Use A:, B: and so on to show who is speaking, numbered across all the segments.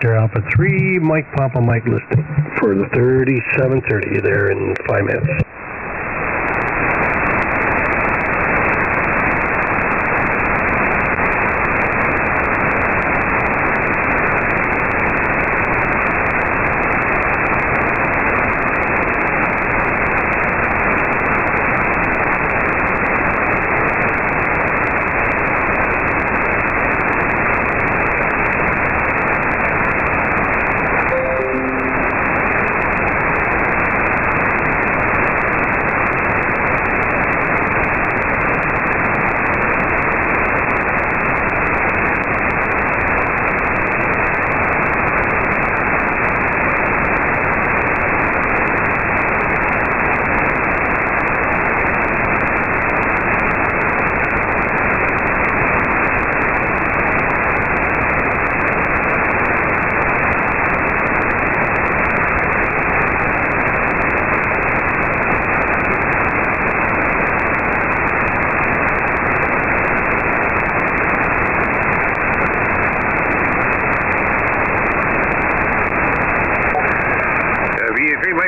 A: Victor Alpha 3, Mike Papa Mike listing for the 3730 there in 5 minutes.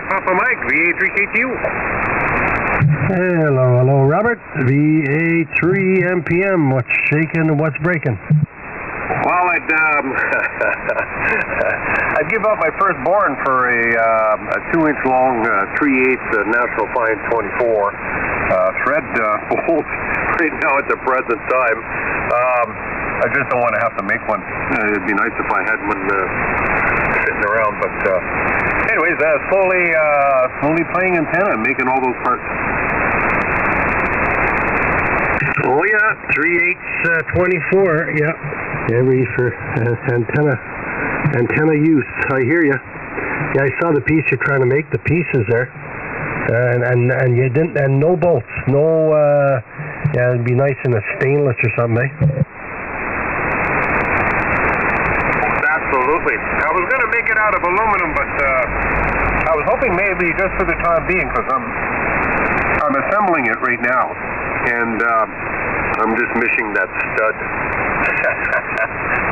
B: Papa Mike, VA3KTU.
A: Hello, Robert. VA3MPM. What's shaking and what's breaking?
B: Well, I'd give up my firstborn for a 2-inch long 3/8 National Fine 24 thread bolt right now at the present time. I just don't want to have to make one. It'd be nice if I had one sitting around, but anyways, slowly playing antenna, making all those parts.
A: Oh yeah, 3/8 24. Yeah, every for antenna use. I hear you. Yeah, I saw the piece you're trying to make. The pieces there, and you didn't, and no bolts, no. Yeah, it'd be nice in a stainless or something, eh?
B: Absolutely. I was going to make it out of aluminum, but I was hoping maybe just for the time being, because I'm assembling it right now, and I'm just missing that stud.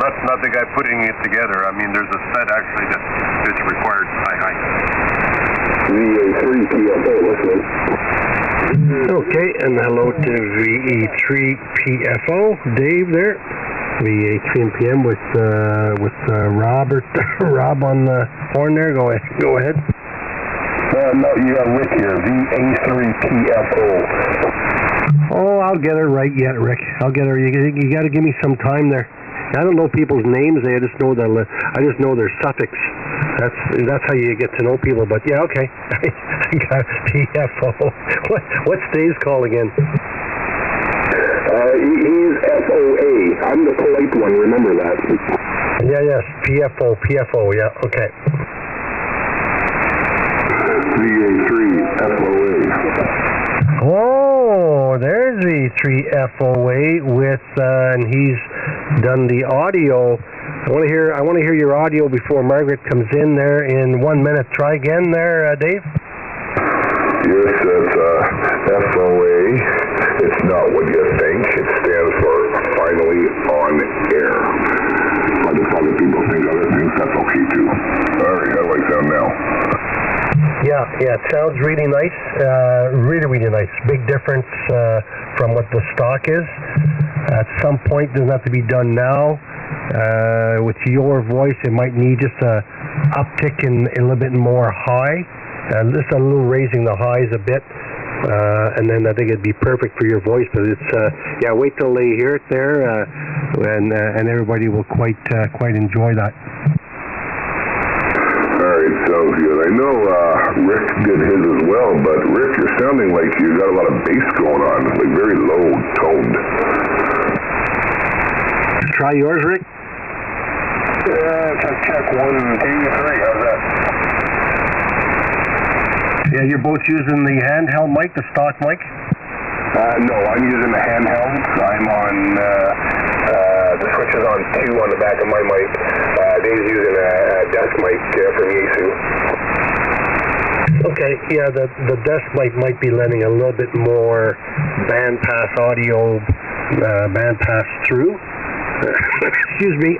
B: not the guy putting it together. I mean, there's a stud actually that's required. Hi.
C: VA3PFO listening.
A: Okay, and hello to VE3PFO, Dave there. VA3MPM with Robert, Rob on the horn there. Go ahead.
C: No, you got Rick here. VA3PFO.
A: Oh, I'll get her right yet, Rick. I'll get her. You got to give me some time there. I don't know people's names. I just know their suffix. That's how you get to know people. But yeah, okay. I got PFO. What's Dave's call again?
C: He's FOA. I'm the polite one, remember that.
A: Yes, PFO, yeah, okay.
C: VA3 FOA.
A: Oh, there's V3FOA with, and he's done the audio. I want to hear your audio before Margaret comes in there in 1 minute. Try again there, Dave.
C: Yes, it's FOA. It's not what you think. It stands for finally on air. But if other people think other things, that's okay too. Alright, how do I sound now?
A: Yeah, it sounds really nice. Really nice. Big difference from what the stock is. At some point, doesn't have to be done now. With your voice, it might need just a uptick in a little bit more high. Just a little raising the highs a bit. And then I think it'd be perfect for your voice, but it's wait till they hear it there, and everybody will quite enjoy that.
C: All right, sounds good. I know Rick did his as well, but Rick, you're sounding like you got a lot of bass going on, like very low toned.
A: Try yours, Rick.
C: Check 1, 2, 3. How's that?
A: Yeah, you're both using the handheld mic, the stock mic?
C: No, I'm using the handheld. I'm on, the switch is on 2 on the back of my mic. Dave's using a desk mic from Yaesu.
A: Okay, yeah, the desk mic might be letting a little bit more band pass audio, band pass through. Excuse me.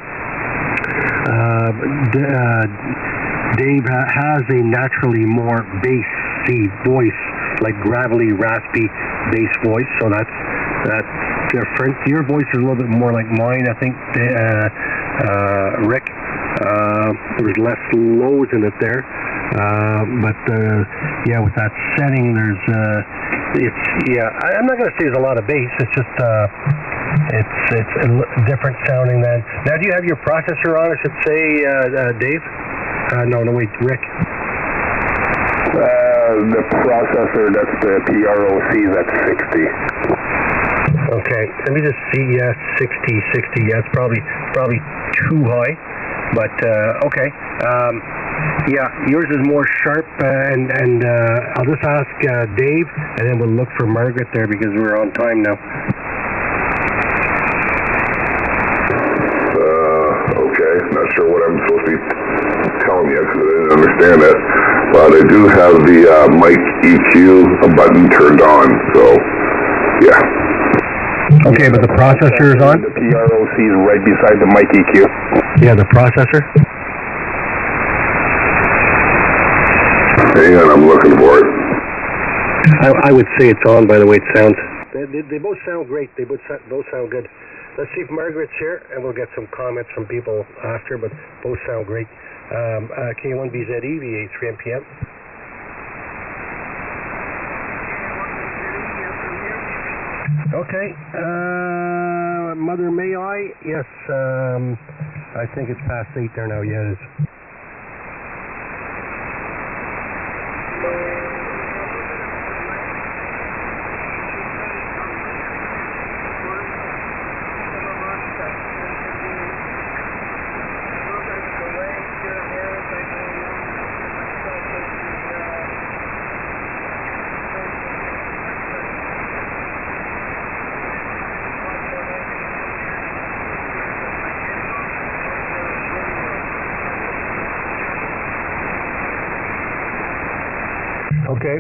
A: Dave has a naturally more bassy voice, like gravelly, raspy bass voice, so that's different. Your voice is a little bit more like mine, I think, Rick. There's less lows in it there, but yeah, with that setting, there's I'm not going to say there's a lot of bass. It's just it's different sounding than. Now, do you have your processor on? I should say, Dave. No, wait, Rick.
C: The processor, that's the PROC, that's 60.
A: Okay, let me just see. Yeah, 60. Yeah, it's probably too high, but okay. Yeah, yours is more sharp, and I'll just ask Dave, and then we'll look for Margaret there because we're on time now.
C: Okay, not sure what I'm supposed to be telling you because I didn't understand it, but I do have the mic EQ button turned on, so yeah.
A: Okay, but the processor is on?
C: The PROC is right beside the mic EQ.
A: Yeah, the processor?
C: Hang on, I'm looking for it.
A: I would say it's on by the way it sounds. They both sound great. They both sound good. Let's see if Margaret's here, and we'll get some comments from people after, but both sound great. K1BZE, VA 3 MPM. Okay. Mother, may I? Yes. I think it's past 8 there now. Yeah, it is. Okay.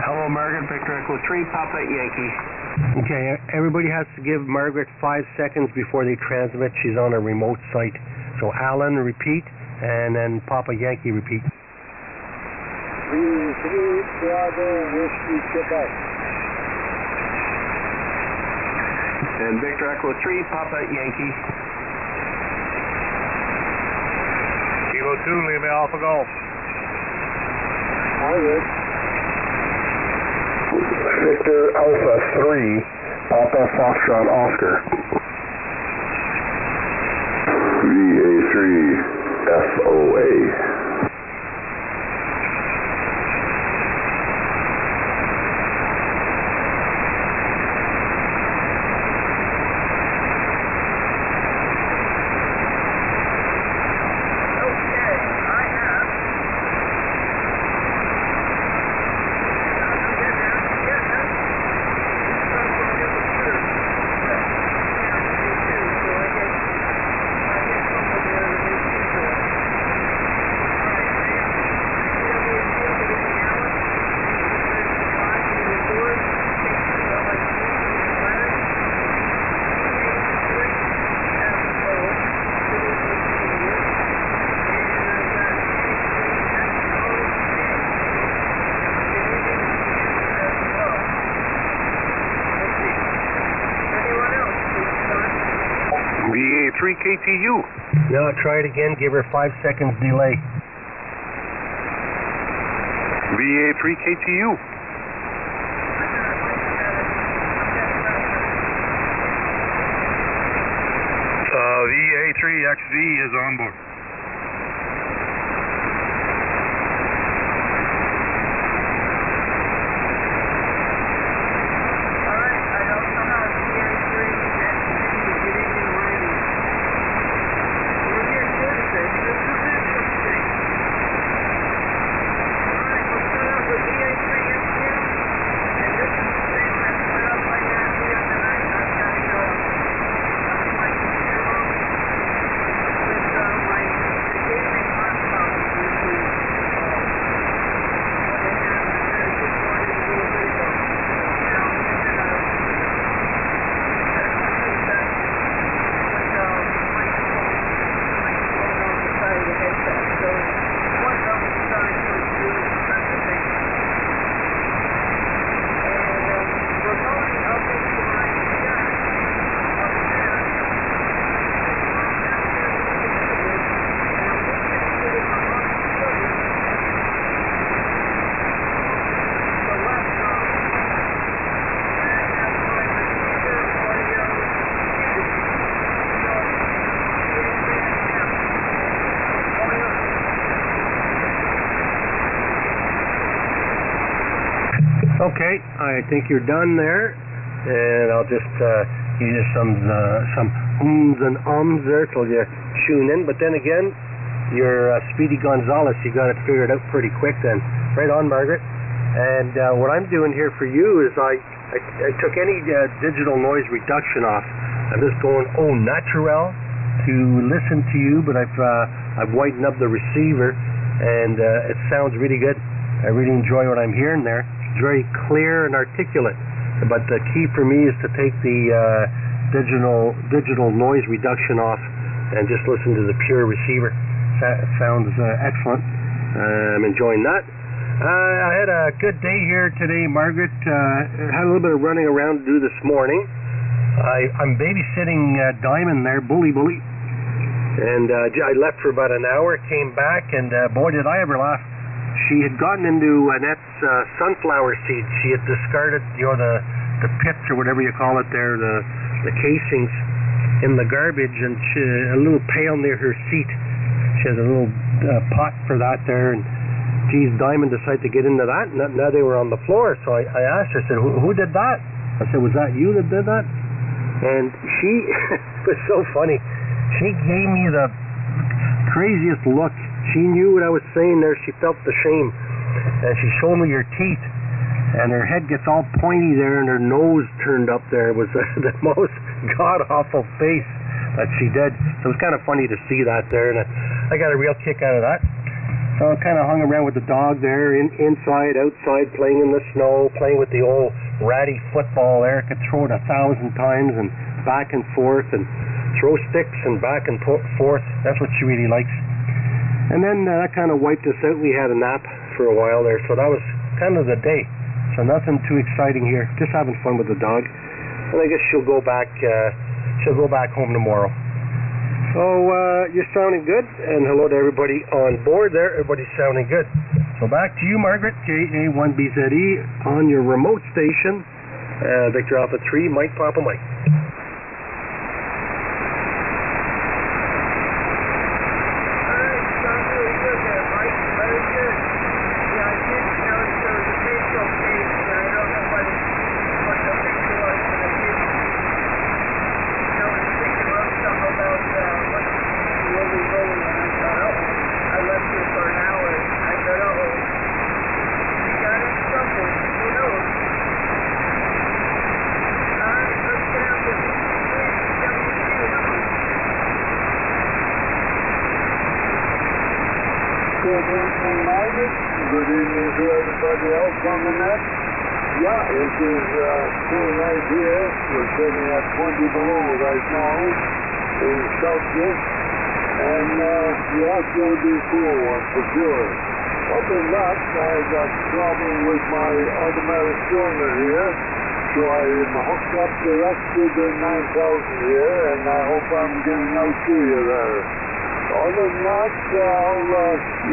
D: Hello, Margaret. Victor Echo 3, Papa Yankee.
A: Okay, everybody has to give Margaret 5 seconds before they transmit. She's on a remote site. So Alan, repeat, and then Papa Yankee, repeat.
D: 3, Bravo, Whiskey, Quebec. And Victor Echo 3, Papa Yankee.
B: Kilo 2, leave me Alpha Golf.
C: Victor Alpha 3, Papa Foxtrot Oscar. VA3 FOA.
B: VA3KTU.
A: No, try it again. Give her 5 seconds delay.
B: VA3KTU. VA3XV is on board.
A: Okay, I think you're done there, and I'll just use some ums and ums there till you tune in. But then again, you're Speedy Gonzalez. You got it figured out pretty quick then. Right on, Margaret. And what I'm doing here for you is I took any digital noise reduction off. I'm just going au naturel to listen to you, but I've whitened up the receiver, and it sounds really good. I really enjoy what I'm hearing there. It's very clear and articulate. But the key for me is to take the digital noise reduction off and just listen to the pure receiver. That sounds excellent. I'm enjoying that. I had a good day here today, Margaret. Had a little bit of running around to do this morning. I'm babysitting Diamond there, Bully. And I left for about an hour, came back, and boy, did I ever laugh. She had gotten into Annette's sunflower seeds. She had discarded, the pits or whatever you call it there, the casings in the garbage, and a little pail near her seat. She has a little pot for that there, and geez, Diamond decided to get into that, and now they were on the floor. So I asked her, I said, who did that? I said, was that you that did that? And she, it was so funny. She gave me the craziest look. She knew what I was saying there. She felt the shame. And she showed me her teeth. And her head gets all pointy there, and her nose turned up there. It was the most god-awful face that she did. So it was kind of funny to see that there, and I got a real kick out of that. So I kind of hung around with the dog there, inside, outside, playing in the snow, playing with the old ratty football there. Could throw it 1,000 times and back and forth, and throw sticks and back and forth. That's what she really likes. And then that kind of wiped us out. We had a nap for a while there, so that was kind of the day. So nothing too exciting here. Just having fun with the dog. And I guess she'll go back home tomorrow. So you're sounding good, and hello to everybody on board there. Everybody's sounding good. So back to you, Margaret, KA1BZE on your remote station, Victor Alpha 3, Mike Papa Mike.
E: Good evening to everybody else on the net. Yeah, it is cool night here. We're sitting at 20 below right now in Celsius. And yeah, it's going to be a cool one for sure. Other than that, I got trouble with my automatic cylinder here. So I'm hooked up direct to the 9000 here, and I hope I'm getting out to you there. Other than that, I'll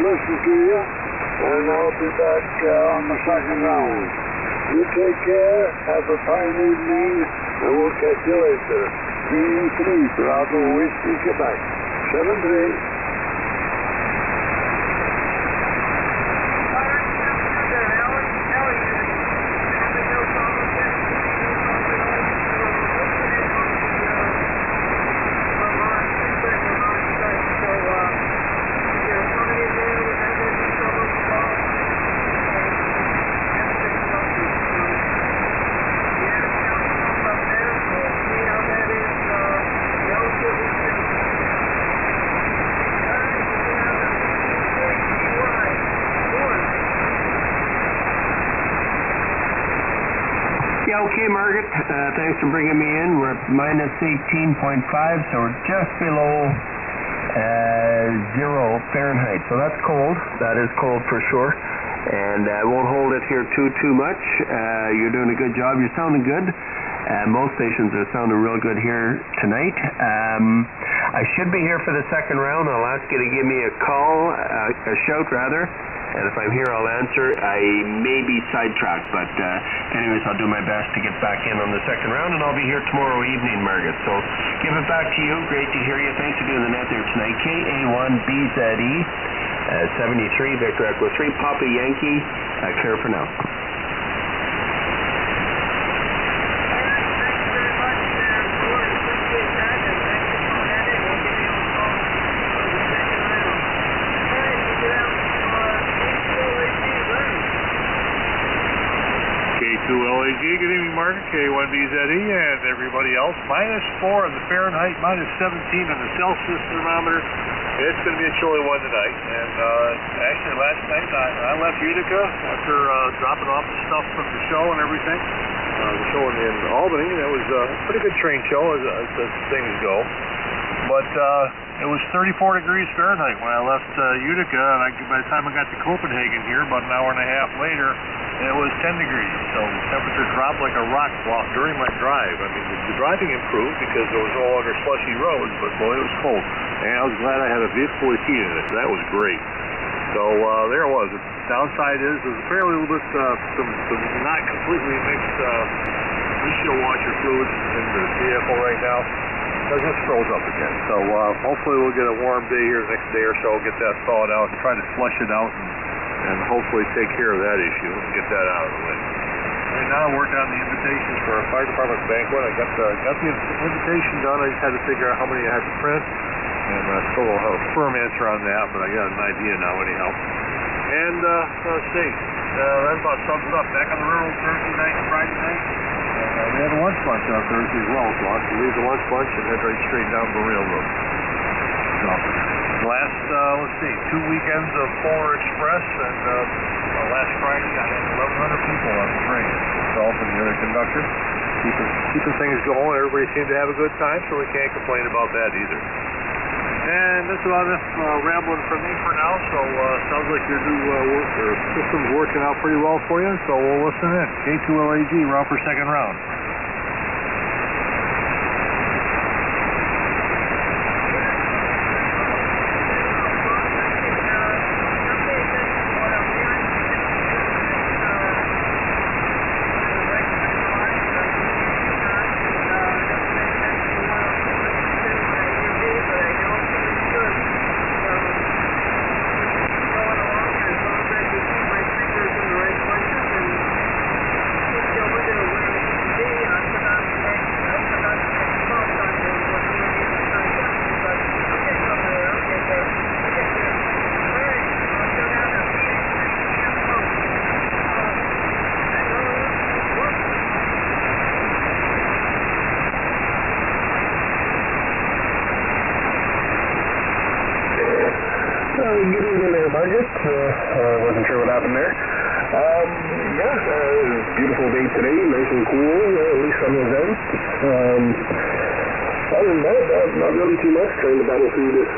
E: listen to you, and I'll be back on the second round. You take care, have a fine evening, and we'll catch you later. 3 Bravo Whiskey, Quebec. 7-3.
D: Yeah, okay, Margaret. Thanks for bringing me in. We're at minus 18.5, so we're just below 0 Fahrenheit. So that's cold. That is cold for sure. And I won't hold it here too much. You're doing a good job. You're sounding good. Most stations are sounding real good here tonight. I should be here for the second round. I'll ask you to give me a call, a shout rather. And if I'm here, I'll answer. I may be sidetracked, but anyways, I'll do my best to get back in on the second round, and I'll be here tomorrow evening, Margaret. So give it back to you. Great to hear you. Thanks for doing the net there tonight. KA1BZE, 73, Victor Echo 3, Papa Yankee, clear for now.
F: K2LAG, good evening, Margaret. K1BZE and everybody else. -4 on the Fahrenheit, -17 on the Celsius thermometer. It's going to be a chilly one tonight. And actually, last night I left Utica after dropping off the stuff from the show and everything. The show in Albany. That was a pretty good train show as things go. But it was 34 degrees Fahrenheit when I left Utica, and by the time I got to Copenhagen here, about an hour and a half later, it was 10 degrees. So temperature dropped like a rock during my drive. I mean, the driving improved because there was no longer slushy roads, but boy, it was cold. And I was glad I had a vehicle with heat in it. That was great. So there it was. The downside is there's apparently a little bit some not completely mixed windshield washer fluids in the vehicle right now. It just froze up again. So hopefully we'll get a warm day here the next day or so, get that thawed out, and try to flush it out and hopefully take care of that issue and get that out of the way. Right now I'm working on the invitations for our fire department banquet. I got the invitation done. I just had to figure out how many I had to print, and I still don't have a firm answer on that, but I got an idea now anyhow. And let's see, that about sums it up. Back on the railroad Thursday night and Friday night. We had a lunch bunch on Thursday as well, so I have to leave the lunch bunch and head right straight down the railroad. So, last, let's see, 2 weekends of Polar Express, and last Friday I had 1,100 people on the train. Myself and the other conductor, keeping things going. Everybody seemed to have a good time, so we can't complain about that either. And that's about it, rambling from me for now, so sounds like your new system's working out pretty well for you, so we'll listen in. K2LAG, we're out for second round.
A: Good evening there, Margaret. Wasn't sure what happened there. Beautiful day today, nice and cool, at least on those ends. Other than that, not really too much. Trying to battle through this,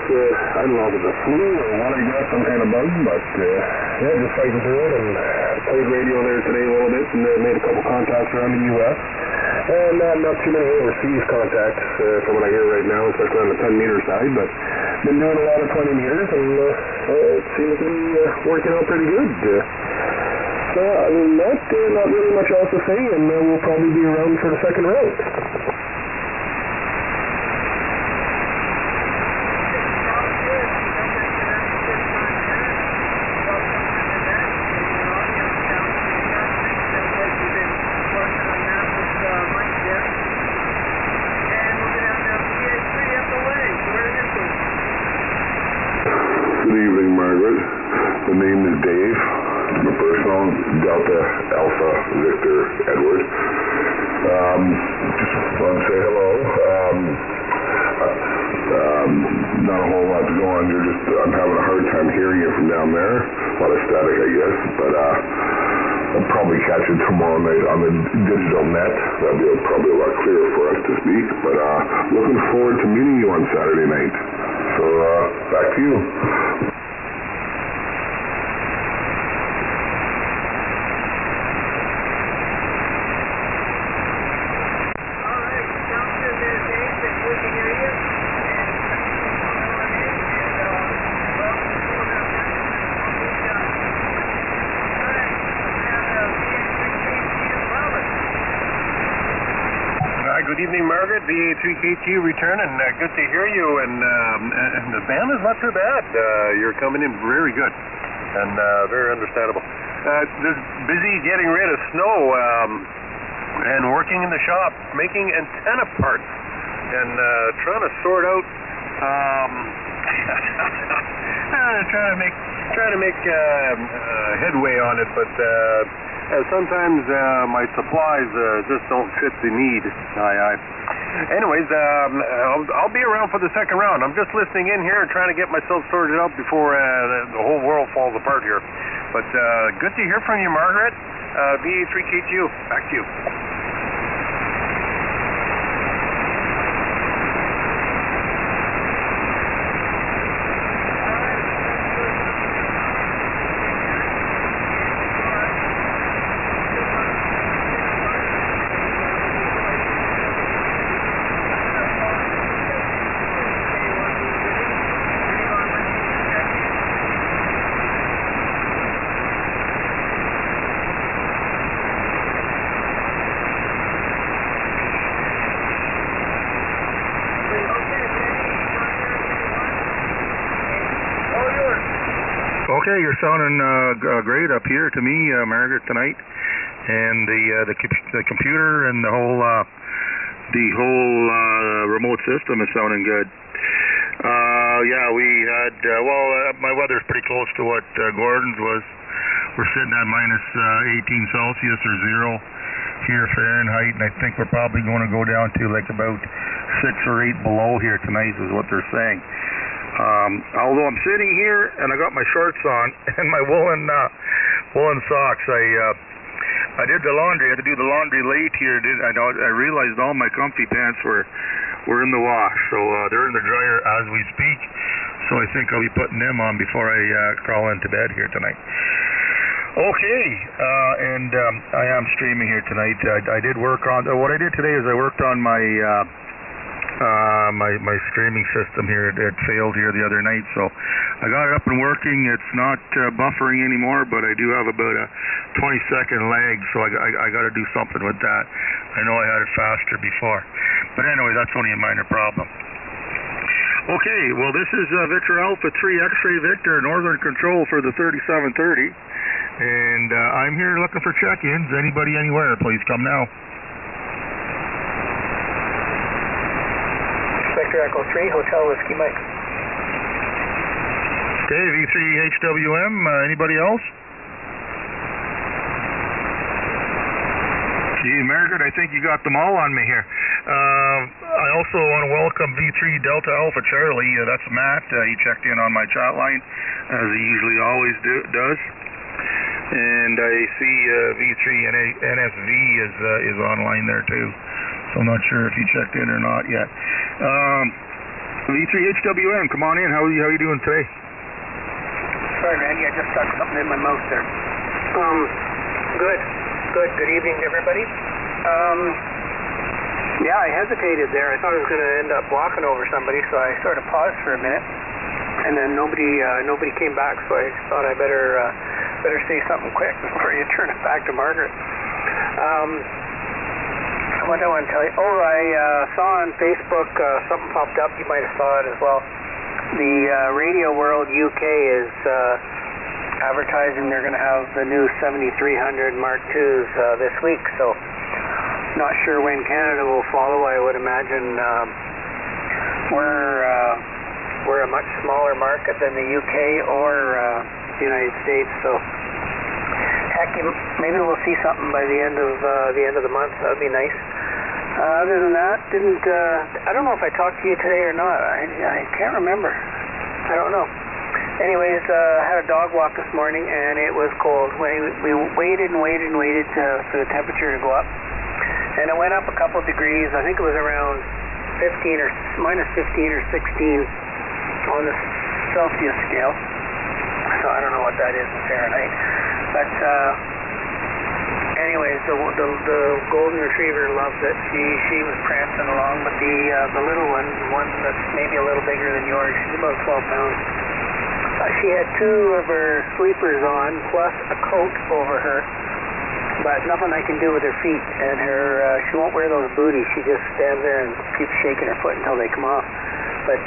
A: I don't know if it's a flu or what I got, some kind of bug, but just fighting through it, and played radio there today a little bit, and made a couple contacts around the U.S.
C: And not too many overseas contacts from what I hear right now, especially on the 10-meter side, but been doing a lot of 20 meters, and it seems to be working out pretty good. So other than that, not really much else to say, and we'll probably be around for the second round. Good evening, Margaret. The name is Dave. I'm a personal Delta Alpha Victor Edward. Just want to say hello. Not a whole lot to go on here. I'm having a hard time hearing you from down there. A lot of static, I guess. But I'll probably catch it tomorrow night on the digital net. That'll be probably a lot clearer for us to speak. But looking forward to meeting you on Saturday night. So back to you.
B: Good evening, Margaret. VA3KTU return, and good to hear you. And the band is not too bad. You're coming in very good and very understandable. Just busy getting rid of snow and working in the shop, making antenna parts and trying to sort out, trying to make headway on it, but. Sometimes my supplies just don't fit the need. Anyways, I'll be around for the second round. I'm just listening in here and trying to get myself sorted out before the whole world falls apart here. But good to hear from you, Margaret. VA3KTU, back to you.
G: Okay, you're sounding great up here to me, Margaret, tonight, and the computer and the whole remote system is sounding good. Yeah, we had my weather's pretty close to what Gordon's was. We're sitting at minus 18 Celsius or 0 here Fahrenheit, and I think we're probably going to go down to like about 6 or 8 below here tonight is what they're saying. Although I'm sitting here and I got my shorts on and my woolen socks, I did the laundry. I had to do the laundry late here. I realized all my comfy pants were in the wash, so they're in the dryer as we speak. So I think I'll be putting them on before I crawl into bed here tonight. Okay, and I am streaming here tonight. I did work on what I did today is I worked on my streaming system here. It failed here the other night, so I got it up and working. It's not buffering anymore, but I do have about a 20-second lag, so I got to do something with that. I know I had it faster before, but anyway, that's only a minor problem. Okay, well, this is Victor Alpha 3 X-Ray Victor Northern Control for the 3730, and I'm here looking for check-ins. Anybody anywhere, please come now.
H: Victor Echo 3, Hotel Whiskey Mike.
G: Okay, V3HWM, anybody else? Gee, Margaret, I think you got them all on me here. I also want to welcome V3 Delta Alpha Charlie. That's Matt. He checked in on my chat line, as he usually always does. And I see V3 NSV is online there too. So I'm not sure if you checked in or not yet. V3HWM, come on in. How are you doing today?
H: Sorry, Randy, I just got something in my mouth there. Good evening to everybody. Yeah, I hesitated there. I thought I was going to end up walking over somebody, so I sort of paused for a minute, and then nobody came back, so I thought I better say something quick before you turn it back to Margaret. What do I want to tell you? Oh, I saw on Facebook something popped up. You might have saw it as well. The Radio World UK is advertising they're going to have the new 7300 Mark IIs this week, so not sure when Canada will follow. I would imagine we're a much smaller market than the UK or the United States, so heck, maybe we'll see something by the end of the month. That would be nice. Other than that, I don't know if I talked to you today or not. I can't remember. I don't know. Anyways, I had a dog walk this morning, and it was cold. We waited and waited and waited for the temperature to go up, and it went up a couple of degrees. I think it was around minus 15 or 16 on the Celsius scale. So I don't know what that is in Fahrenheit. But anyways, the golden retriever loved it. She was prancing along, but the little one that's maybe a little bigger than yours, she's about 12 pounds. She had two of her sleepers on, plus a coat over her, but nothing I can do with her feet. And she won't wear those booties. She just stands there and keeps shaking her foot until they come off. But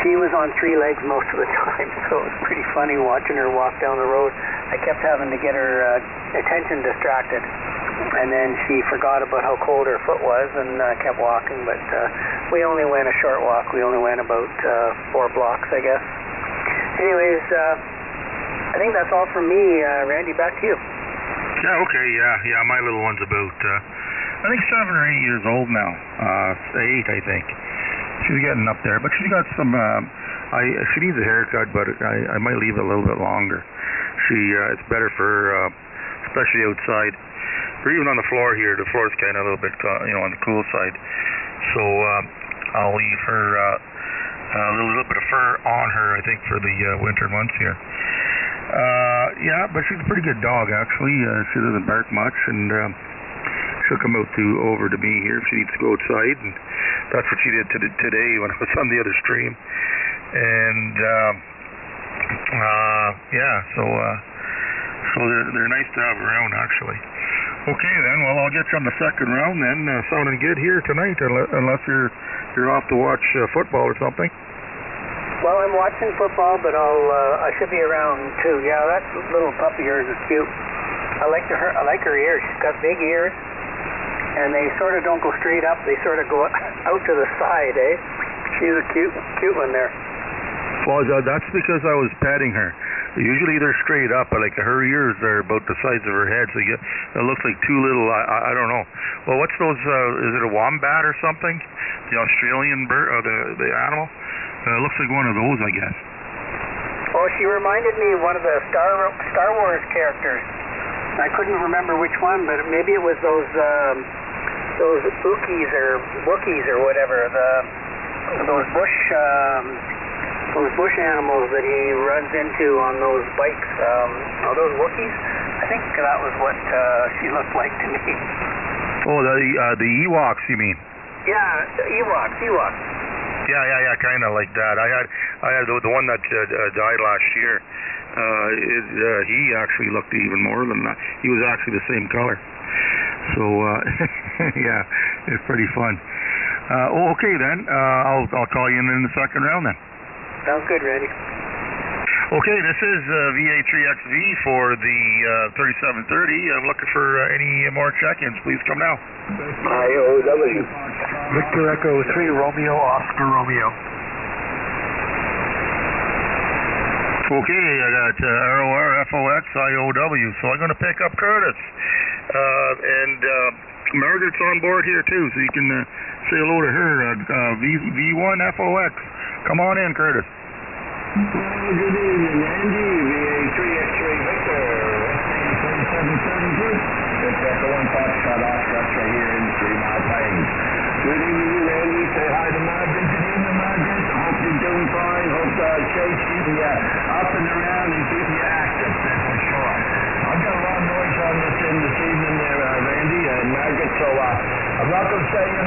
H: she was on three legs most of the time, so it was pretty funny watching her walk down the road. I kept having to get her attention distracted, and then she forgot about how cold her foot was and kept walking, but we only went a short walk. We only went about 4 blocks, I guess. Anyways, I think that's all from me. Randy, back to you.
G: Yeah, okay, yeah, my little one's about, I think 7 or 8 years old now. 8, I think. She's getting up there, but she's got some, she needs a haircut, but I might leave it a little bit longer. It's better for her, especially outside, or even on the floor here. The floor is kind of a little bit, on the cool side. So, I'll leave her, a little bit of fur on her, I think, for the winter months here. Yeah, but she's a pretty good dog, actually. She doesn't bark much, and she'll come over to me here if she needs to go outside, and that's what she did today when I was on the other stream. And so they're nice to have around, actually. Okay, then. Well, I'll get you on the second round then. Sounding good here tonight, unless you're off to watch football or something.
H: Well, I'm watching football, but I should be around too. Yeah, that little pup of yours is cute. I like her ears. She's got big ears, and they sort of don't go straight up. They sort of go out to the side, eh? She's a cute one there.
G: Well, that's because I was petting her. Usually they're straight up, but like her ears are about the size of her head, so it looks like two little, I don't know. Well, what's those, is it a wombat or something? The Australian bird, the animal? It looks like one of those, I guess.
H: Oh, she reminded me of one of the Star Wars characters. I couldn't remember which one, but maybe it was those Wookiees or whatever, those bush animals that he runs into on those bikes. Are those Wookiees? I think that was what she looked like to me.
G: Oh, the Ewoks, you mean?
H: Yeah, Ewoks.
G: Yeah, kind of like that. I had the one that died last year. He actually looked even more than that. He was actually the same color. So yeah, it's pretty fun. Okay then. I'll call you in the second round then.
H: Sounds good, Randy.
G: Okay, this is VA3XV for the 3730. I'm looking for any more check-ins. Please come now.
C: IOW.
A: Victor Echo 3 Romeo Oscar Romeo.
G: Okay, I got ROR, FOX, IOW, so I'm going to pick up Curtis. And Margaret's on board here too, so you can say hello to her. V1 FOX. Come on in, Curtis.
E: Good evening, Andy. VA3 X-ray Victor. 3772. It's Echo 1 Foxtrot Oscar X-ray here in 3 Mile Plains. Good evening, Randy. Say hi to Margaret. Good evening, Margaret. I hope you're doing fine. Hope Chase keeping you up and around and keeping you active, that's for sure. I've got a lot of noise on this evening there, Randy and Margaret, so I'm not going to say in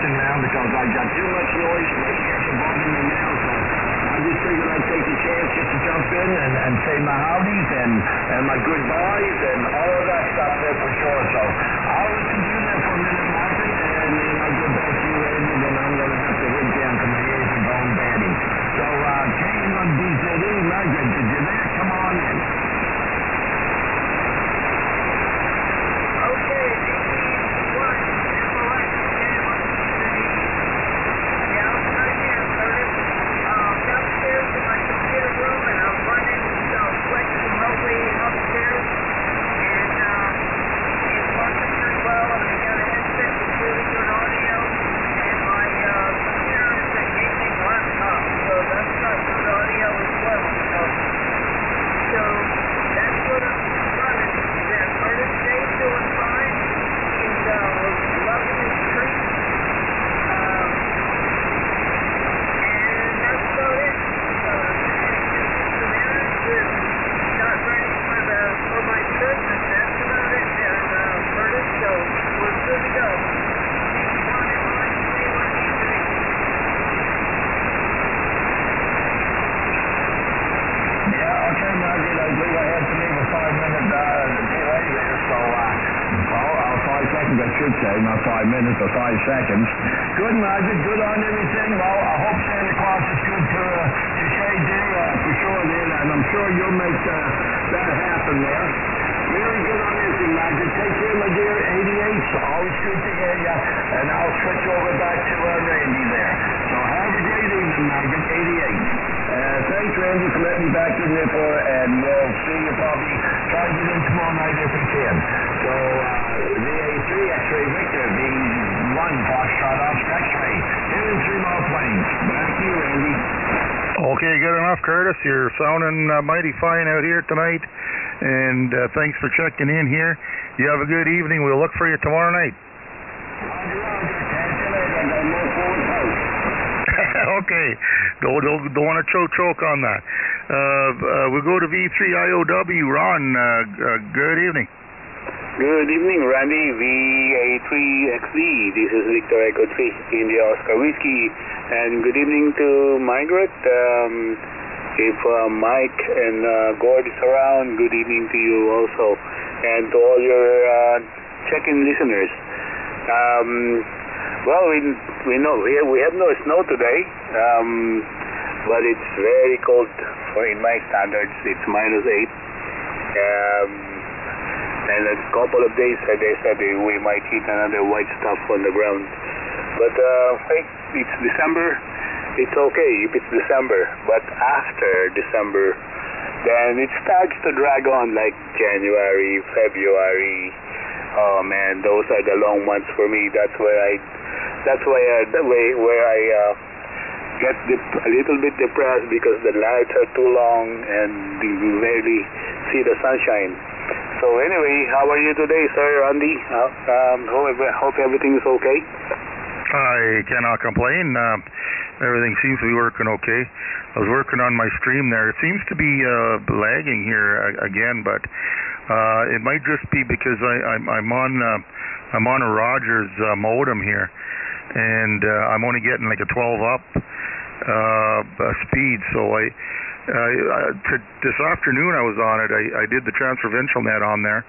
I: messing around because I got too much noise and my ears are bothering me now, so I just figured I'd take the chance just to jump in and say my howdies and my goodbyes and all of that stuff there for sure. So I'll listen to you there for a minute, Margaret, and then I'll get back to you, Randy, then I'm going to have to head down to my ears and going batty. So, KIWISDR, Margaret, did you there? Come on in. Not 5 minutes or 5 seconds. Good, Margaret. Good on everything. Well, I hope Santa Claus is good to Shay there for sure there, and I'm sure you'll make that happen there. Very good on everything, Margaret. Take care, my dear. 88's always good to hear you, and I'll switch over back to Randy there. So have a great evening, Margaret. 88. Thanks, Randy, for letting me back in there and we'll see you probably try to get in tomorrow night if we can. So, VA3 X-Ray Victor, V1 Foxtrot Oscar X-Ray, here in 3 Mile Plains. Back to you, Randy.
G: Okay, good enough, Curtis. You're sounding mighty fine out here tonight, and thanks for checking in here. You have a good evening. We'll look for you tomorrow night.
I: Roger. Catch you later. I got more forward post.
G: Okay, don't want to choke on that. We'll go to V3IOW. Ron, good evening.
J: Good evening, Randy. VA3XD. This is Victor Echo 3 India Oscar Whiskey. And good evening to Margaret. If Mike and Gord is around, good evening to you also. And to all your check-in listeners. Well, we know we have no snow today, but it's very cold in my standards. It's -8. And a couple of days, they said we might hit another white stuff on the ground. But hey, it's December. It's okay if it's December. But after December, then it starts to drag on like January, February. Oh man, those are the long months for me. That's where I get a little bit depressed because the nights are too long and you rarely see the sunshine. So anyway, how are you today, sir, Randy? Hope everything is okay.
G: I cannot complain. Everything seems to be working okay. I was working on my stream there. It seems to be lagging here again, but it might just be because I'm on a Rogers modem here, and I'm only getting like a 12 up speed. So this afternoon I was on it. I did the transprovincial net on there,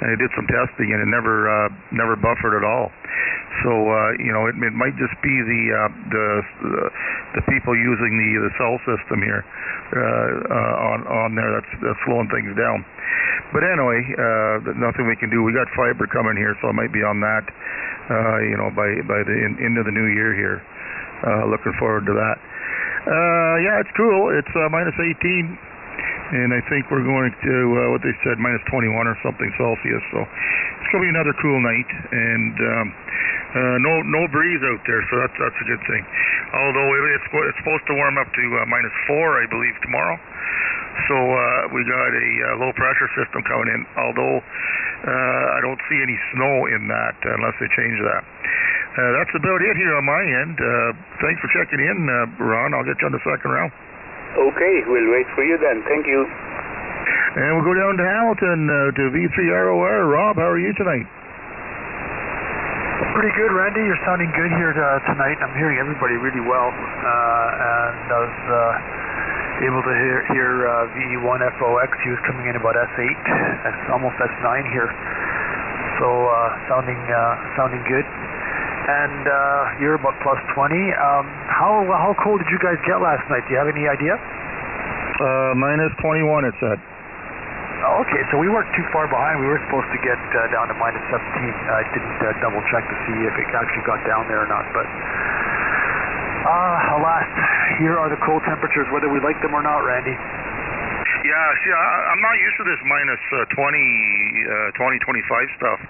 G: and I did some testing, and it never buffered at all. So it might just be the people using the cell system here on there that's slowing things down. But anyway, nothing we can do. We got fiber coming here, so I might be on that by the end of the new year here. Looking forward to that. Yeah, it's cool. It's -18, and I think we're going to what they said -21 or something Celsius. So it's going to be another cool night, and no breeze out there, so that's a good thing. Although it's supposed to warm up to -4, I believe, tomorrow. So we got a low pressure system coming in. Although I don't see any snow in that unless they change that. That's about it here on my end. Thanks for checking in, Ron. I'll get you on the second round.
J: Okay, we'll wait for you then. Thank you.
G: And we'll go down to Hamilton to V3ROR. Rob, how are you tonight?
K: Pretty good, Randy. You're sounding good here tonight. I'm hearing everybody really well, and I was able to hear VE1FOX. He was coming in about S8, it's almost S9 here, so sounding good. And you're about plus 20. How cold did you guys get last night? Do you have any idea?
G: Minus 21, it said.
K: Okay, so we weren't too far behind. We were supposed to get down to minus 17. I didn't double check to see if it actually got down there or not, but alas, here are the cold temperatures, whether we like them or not, Randy.
G: Yeah, see, I'm not used to this minus 20, 25 stuff.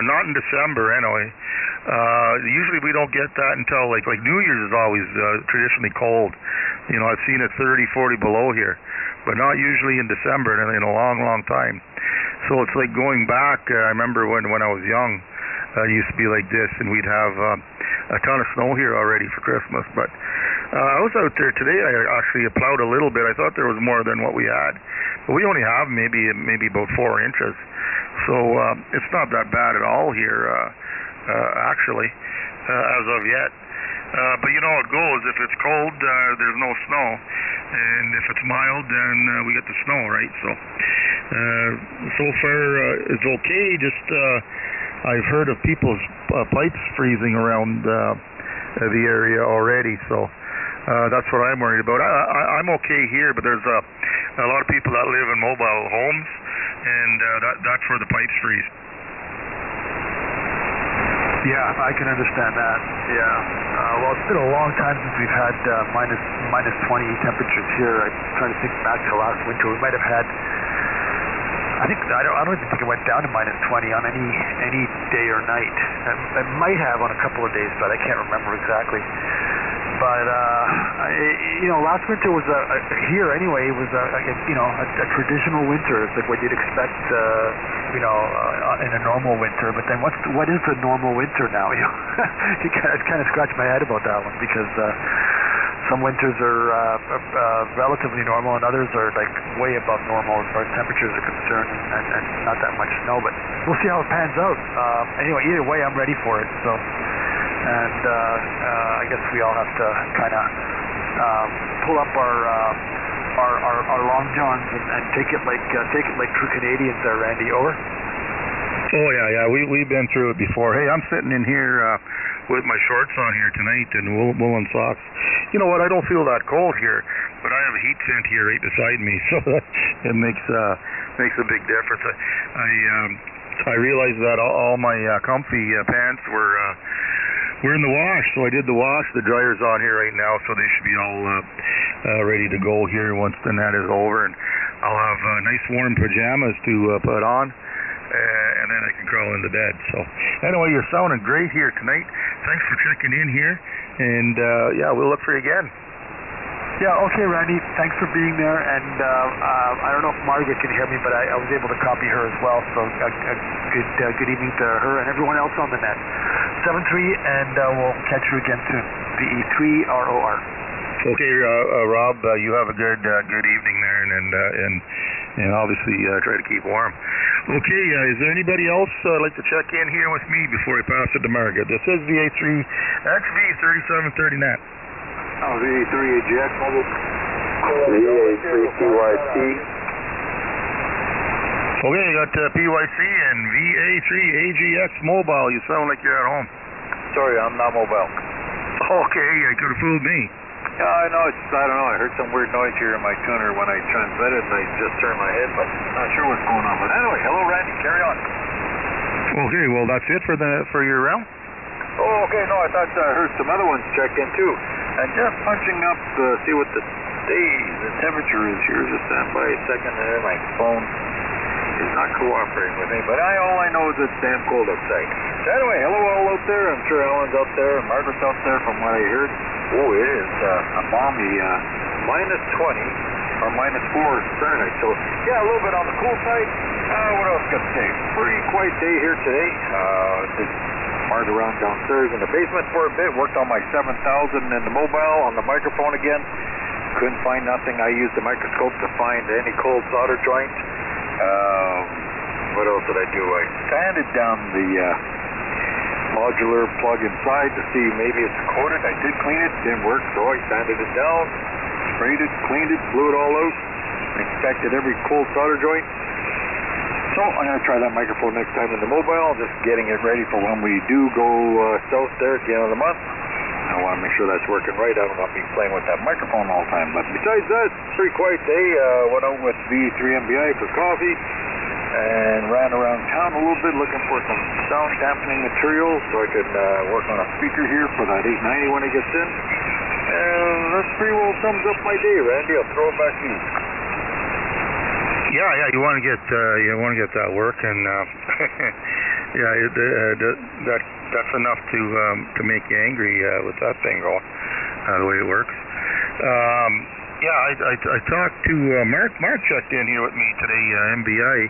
G: Not in December, anyway. Usually we don't get that until like New Year's is always traditionally cold. You know, I've seen it 30, 40 below here, but not usually in December in a long, long time. So it's like going back. I remember when I was young, it used to be like this, and we'd have a ton of snow here already for Christmas. But I was out there today. I actually plowed a little bit. I thought there was more than what we had, but we only have maybe about 4 inches. So it's not that bad at all here, actually, as of yet. But you know how it goes. If it's cold, there's no snow, and if it's mild, then we get the snow, right? So far it's okay. Just I've heard of people's pipes freezing around the area already, so that's what I'm worried about. I'm okay here, but there's a lot of people that live in mobile homes, and that's where the pipes freeze.
K: Yeah, I can understand that. Yeah. Well, it's been a long time since we've had minus 20 temperatures here. I'm trying to think back to last winter. We might have had, I don't even think it went down to minus 20 on any day or night. It might have on a couple of days, but I can't remember exactly. But last winter was here anyway. It was a traditional winter. It's like what you'd expect, in a normal winter. But then what is a normal winter now? I kind of scratch my head about that one, because some winters are relatively normal, and others are like way above normal as far as temperatures are concerned, and not that much snow. But we'll see how it pans out. Anyway, either way, I'm ready for it. So. And I guess we all have to kind of pull up our long johns and take it like true Canadians there, Randy. Over.
G: Oh yeah, we've been through it before. Hey, I'm sitting in here with my shorts on here tonight and woolen socks. You know what? I don't feel that cold here, but I have a heat vent here right beside me, so it makes a big difference. I realized that all my comfy pants we're in the wash, so I did the wash. The dryer's on here right now, so they should be all ready to go here once the net is over, and I'll have nice warm pajamas to put on, and then I can crawl into bed. So anyway, you're sounding great here tonight. Thanks for checking in here, and we'll look for you again.
K: Yeah, okay, Randy. Thanks for being there, and I don't know if Margaret can hear me, but I was able to copy her as well, so good evening to her and everyone else on the net. 7-3, and we'll catch you again soon. VE3ROR.
G: Okay, Rob, you have a good evening there, and obviously try to keep warm. Okay, is there anybody else like to check in here with me before I pass it to Margaret? This is VA3XV3730 net.
B: VA3AGX mobile. VA3PYC.
G: Okay, you got PYC and VA3AGX mobile. You sound like you're at home.
B: Sorry, I'm not mobile.
G: Okay, you could have fooled me.
B: Yeah, I know. I don't know. I heard some weird noise here in my tuner when I transmitted, and I just turned my head, but not sure what's going on. But anyway, hello, Randy. Carry on.
G: Okay, well, that's it for your round?
B: Oh, okay. No, I thought I heard some other ones check in, too. And just punching up to see what the temperature is here. Just stand by a second there. My phone is not cooperating with me. But all I know is it's damn cold outside. So anyway, hello all out there. I'm sure Alan's out there and Margaret's out there from what I heard. Oh, it is a balmy minus 20 or minus 4 Fahrenheit. So, yeah, a little bit on the cool side. What else can I say? Pretty quiet day here today. Just marred around downstairs in the basement for a bit. Worked on my 7000 in the mobile, on the microphone again. Couldn't find nothing. I used the microscope to find any cold solder joint. What else did I do? I sanded down the modular plug inside to see maybe it's coated. I did clean it, didn't work, so I sanded it down, sprayed it, cleaned it, blew it all out, inspected every cold solder joint. So I'm going to try that microphone next time in the mobile, just getting it ready for when we do go south there at the end of the month. I want to make sure that's working right. I don't want to be playing with that microphone all the time. But besides that, pretty quiet day. Went out with V3MBI for coffee and ran around town a little bit looking for some sound dampening material so I could work on a speaker here for that 890 when it gets in. And that pretty well sums up my day, Randy. I'll throw it back to you.
G: Yeah, you want to get that working. That's enough to make you angry with that thing going, the way it works. I talked to Mark. Mark checked in here with me today, MBI.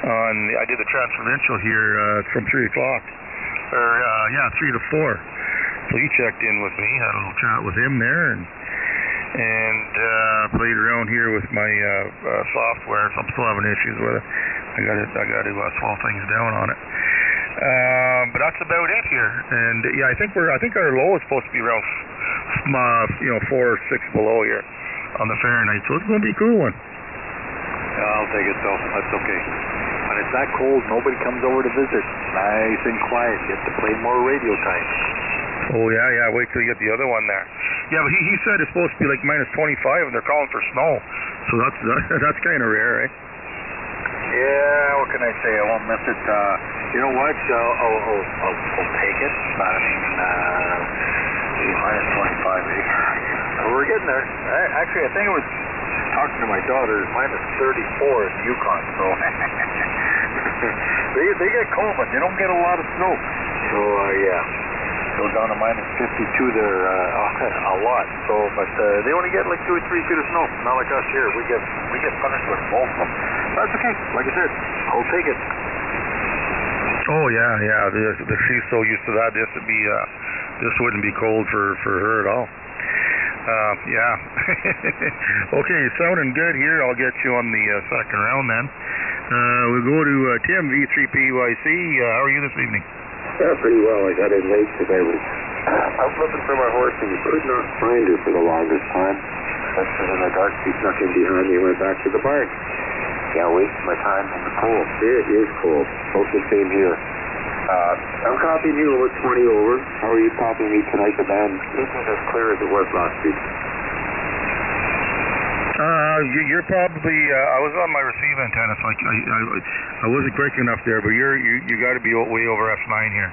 G: I did the transferential here from 3 o'clock, 3 to 4. So he checked in with me, had a little chat with him there, and played around here with my software. So I'm still having issues with it. I got to slow things down on it. But that's about it here. And I think our low is supposed to be around 4 or 6 below here on the Fahrenheit. So it's going to be a cool one.
B: I'll take it though. That's okay. When it's that cold, nobody comes over to visit. Nice and quiet. Get to play more radio time.
G: Oh yeah. Wait till you get the other one there. Yeah, but he said it's supposed to be like minus 25, and they're calling for snow. So that's kind of rare, eh?
B: Yeah. What can I say? I won't miss it. You know what? I'll take it. I mean, minus 25. We're getting there. Actually, I think it was talking to my daughter. Minus 34 in Yukon. So they get cold, but they don't get a lot of snow. So go down to minus 52 there a lot. So, but they only get like 2 or 3 feet of snow. Not like us here. We get punished with both of them. That's okay. Like I said, I'll take it.
G: Oh yeah. She's so used to that. This wouldn't be cold for her at all. Okay, sounding good here. I'll get you on the second round then. We'll go to Tim, V3PYC. How are you this evening?
L: Yeah, pretty well. I got in late because I was out looking for my horse and could not find her for the longest time. Especially in the dark, she snuck in behind me and went back to the barn. Can't waste my time in the cold. It is cold. Both the same here. I'm copying you over 20 over. How are you copying me tonight? The band isn't as clear as it was last week.
G: You're probably. I was on my receive antenna, so I wasn't quick enough there. But you got to be way over F9 here.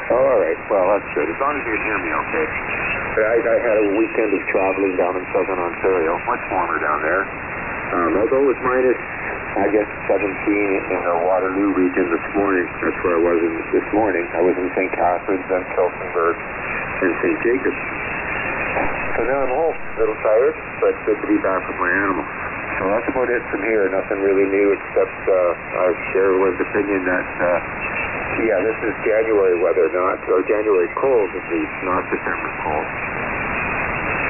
L: Oh, all right. Well, that's good. As long as you can hear me, okay. I had a weekend of traveling down in southern Ontario. Much warmer down there. Although it was minus, I guess, 17 in the Waterloo region this morning. That's where I was this morning. I was in St. Catharines, then Kelsenburg, and St. Jacobs. So now I'm home, a little tired, but good to be back with my animals. So that's about it from here. Nothing really new except I share everyone's opinion that, this is January weather, or January cold at least, not December cold.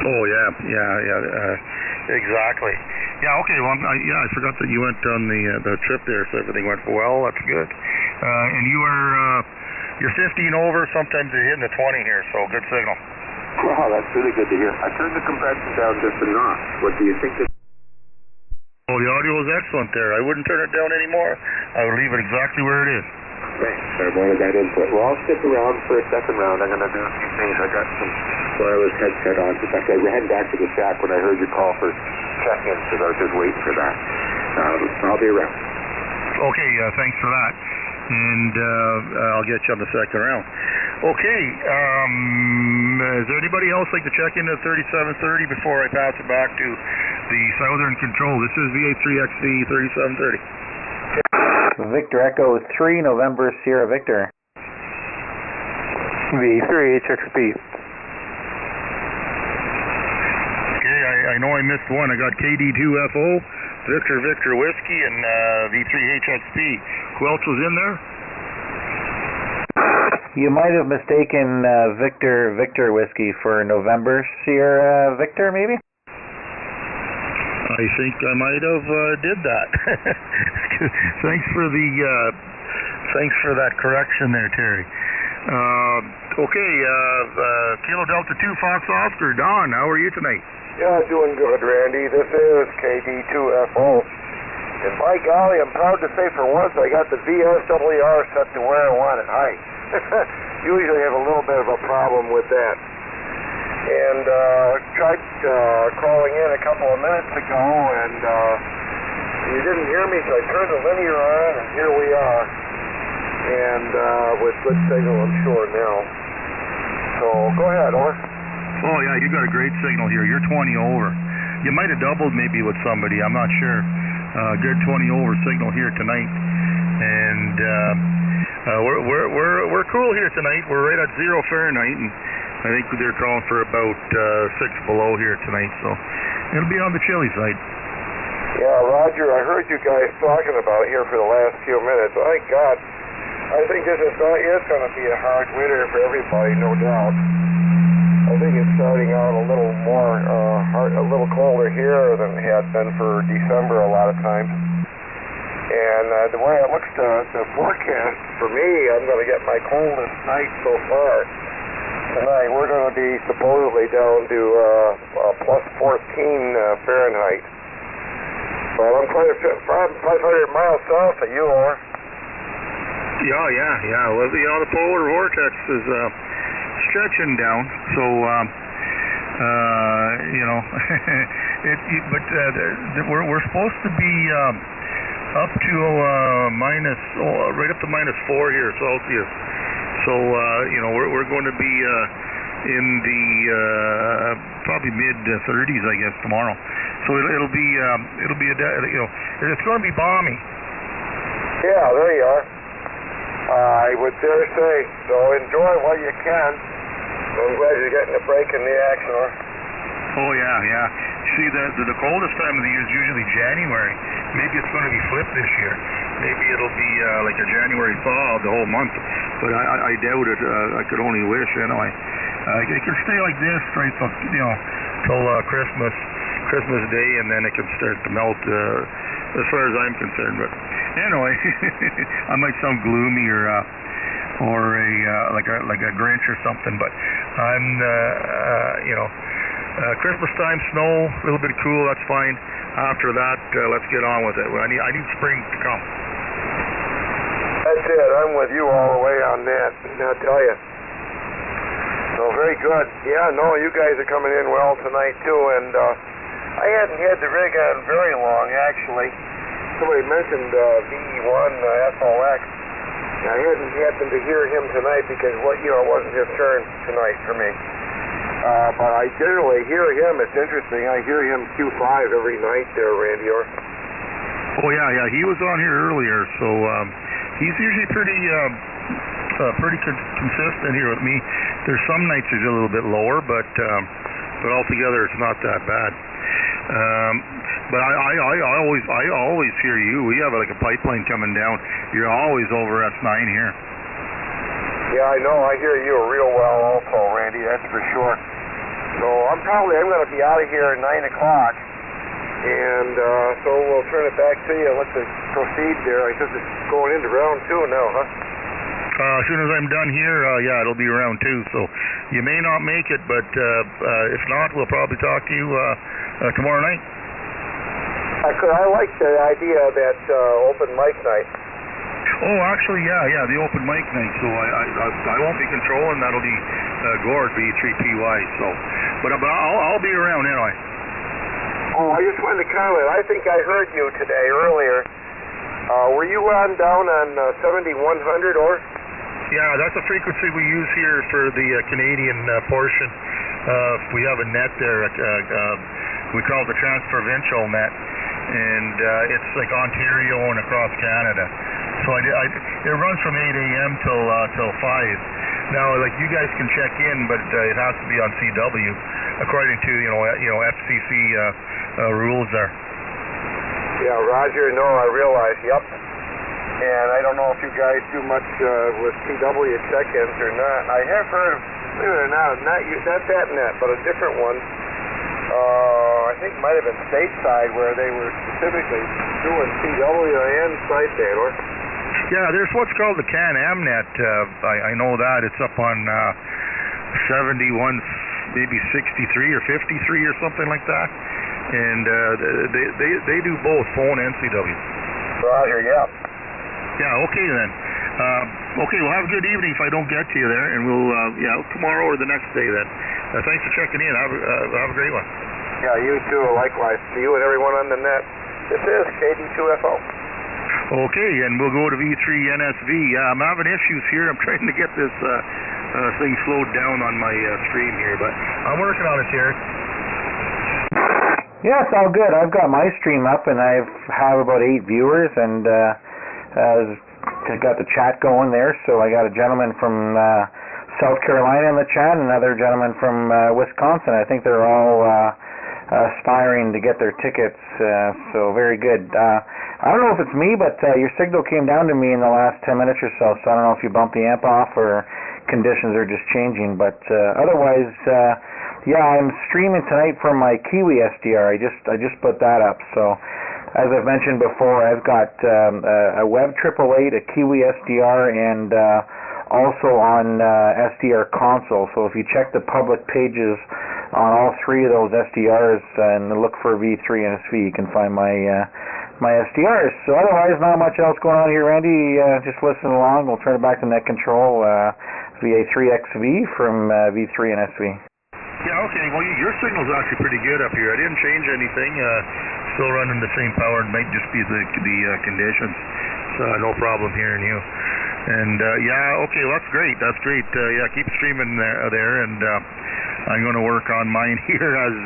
G: Oh, yeah, exactly. Yeah, okay, well, I forgot that you went on the trip there, so everything went well. That's good. And you're 15 over, sometimes you're hitting the 20 here, so good signal.
L: Wow, that's really good to hear. I turned the compression down just a notch. What do you think?
G: Oh, the audio is excellent there. I wouldn't turn it down anymore. I would leave it exactly where it is.
L: Thanks. I wanted that input. Well, I'll stick around for a second round. I'm going to do a few things. I got some wireless headset on. In fact, I ran back to the shack when I heard you call for check-in, so I was just waiting for that. I'll be around.
G: Okay, thanks for that. And I'll get you on the second round. Okay, is there anybody else like to check into 3730 before I pass it back to the Southern Control? This is VA3XV 3730.
M: Victor Echo 3, November Sierra Victor.
N: V3HXP.
G: Okay, I know I missed one. I got KD2FO, Victor Whiskey, and V3HXP. Who else was in there?
M: You might have mistaken Victor Whiskey for November Sierra Victor, maybe?
G: I think I might have did that. Thanks for that correction there, Terry. Okay, Kilo Delta 2 Fox Oscar, Don, how are you tonight?
N: Yeah, doing good, Randy. This is KD2FO. And by golly, I'm proud to say for once I got the VSWR set to where I want it. Hi. Usually have a little bit of a problem with that. And tried calling in a couple of minutes ago, and you didn't hear me, so I turned the linear on, and here we are. And with good signal, I'm sure now. So go ahead, over.
G: Oh yeah, you got a great signal here. You're 20 over. You might have doubled maybe with somebody. I'm not sure. Good 20 over signal here tonight, and we're cool here tonight. We're right at 0 Fahrenheit, and I think they're calling for about 6 below here tonight. So it'll be on the chilly side.
N: Yeah, Roger. I heard you guys talking about it here for the last few minutes. My God, I think this is going to be a hard winter for everybody, no doubt. I think it's starting out a little more, a little colder here than it had been for December a lot of times. And the way it looks, the forecast for me, I'm going to get my coldest night so far. Tonight we're going to be supposedly down to plus 14 Fahrenheit. Well, I'm quite 500 miles south of you, or?
G: Yeah. Well, the polar vortex is stretching down, so we're supposed to be up to right up to -4 here Celsius. So we're going to be in the probably mid-30s, I guess, tomorrow. So it'll be it's going to be balmy.
N: Yeah, there you are. I would dare say. So enjoy while you can. I'm glad you're getting a break in the action, or?
G: Oh yeah. See, the coldest time of the year is usually January. Maybe it's going to be flipped this year. Maybe it'll be like a January thaw the whole month. But I doubt it. I could only wish, anyway. It can stay like this right till Christmas Day, and then it can start to melt. As far as I'm concerned, but anyway, I might sound gloomy or like a Grinch or something, but I'm Christmas time, snow, a little bit of cool, that's fine. After that, let's get on with it. I need spring to come.
N: That's it. I'm with you all the way on that. I'll tell you. So very good. Yeah, no, you guys are coming in well tonight too, and I hadn't had the rig on very long, actually. Somebody mentioned V1 FOX. I hadn't happened to hear him tonight because it wasn't his turn tonight for me. But I generally hear him. It's interesting. I hear him Q5 every night there, Randy.
G: Oh yeah. He was on here earlier, so he's usually pretty consistent here with me. There's some nights he's a little bit lower, but altogether it's not that bad. But I always hear you. We have like a pipeline coming down. You're always over S9 here.
N: Yeah, I know. I hear you real well also, Randy. That's for sure. So I'm going to be out of here at 9 o'clock, and so we'll turn it back to you and let's proceed there. I guess it's going into round 2 now, huh?
G: As soon as I'm done here, it'll be round 2. So you may not make it, but if not, we'll probably talk to you tomorrow night.
N: I like the idea of that open mic night.
G: Oh, actually, yeah, the open mic night. So I won't be controlling. That'll be Gord, B3PY. So, but I'll be around anyway.
N: Oh, I just wanted to comment. I think I heard you today earlier. Were you down on 7100 or?
G: Yeah, that's a frequency we use here for the Canadian portion. We have a net there. We call it the transprovincial net, and it's like Ontario and across Canada. So it runs from 8 a.m. till 5. Now, like, you guys can check in, but it has to be on CW according to FCC rules there.
N: Yeah, Roger. No, I realize. Yep. And I don't know if you guys do much with CW check-ins or not. I have heard of, believe it or not that net, but a different one. I think it might have been stateside where they were specifically doing CW and site data.
G: Yeah, there's what's called the Can-Am net. I know that. It's up on 71, maybe 63 or 53 or something like that. And they do both phone and CW.
N: Roger, yeah.
G: Yeah, okay then. Okay, well, have a good evening if I don't get to you there, and we'll, tomorrow or the next day then. Thanks for checking in. Have a great one.
N: Yeah, you too, likewise. To you and everyone on the net. This is KD2FO.
G: Okay, and we'll go to V3 NSV. I'm having issues here. I'm trying to get this thing slowed down on my stream here, but I'm working on it, Terry.
M: Yeah, it's all good. I've got my stream up, and I have about 8 viewers, and I've got the chat going there. So I got a gentleman from South Carolina in the chat, and another gentleman from Wisconsin. I think they're all aspiring to get their tickets, so very good. I don't know if it's me, but your signal came down to me in the last 10 minutes or so, so I don't know if you bumped the amp off or conditions are just changing, but otherwise, yeah, I'm streaming tonight from my KIWISDR. I just put that up, so as I've mentioned before, I've got a Web 888, a KIWISDR, and also on SDR console. So if you check the public pages on all 3 of those SDRs and look for V3 NSV, you can find my SDRs. So otherwise, not much else going on here, Randy. Just listen along. We'll turn it back to net control, VA3XV from V3 NSV.
G: Yeah, okay. Well, your signal's actually pretty good up here. I didn't change anything. Still running the same power. It might just be the conditions. So no problem hearing you. And okay, well, that's great. That's great. Keep streaming there, and I'm going to work on mine here as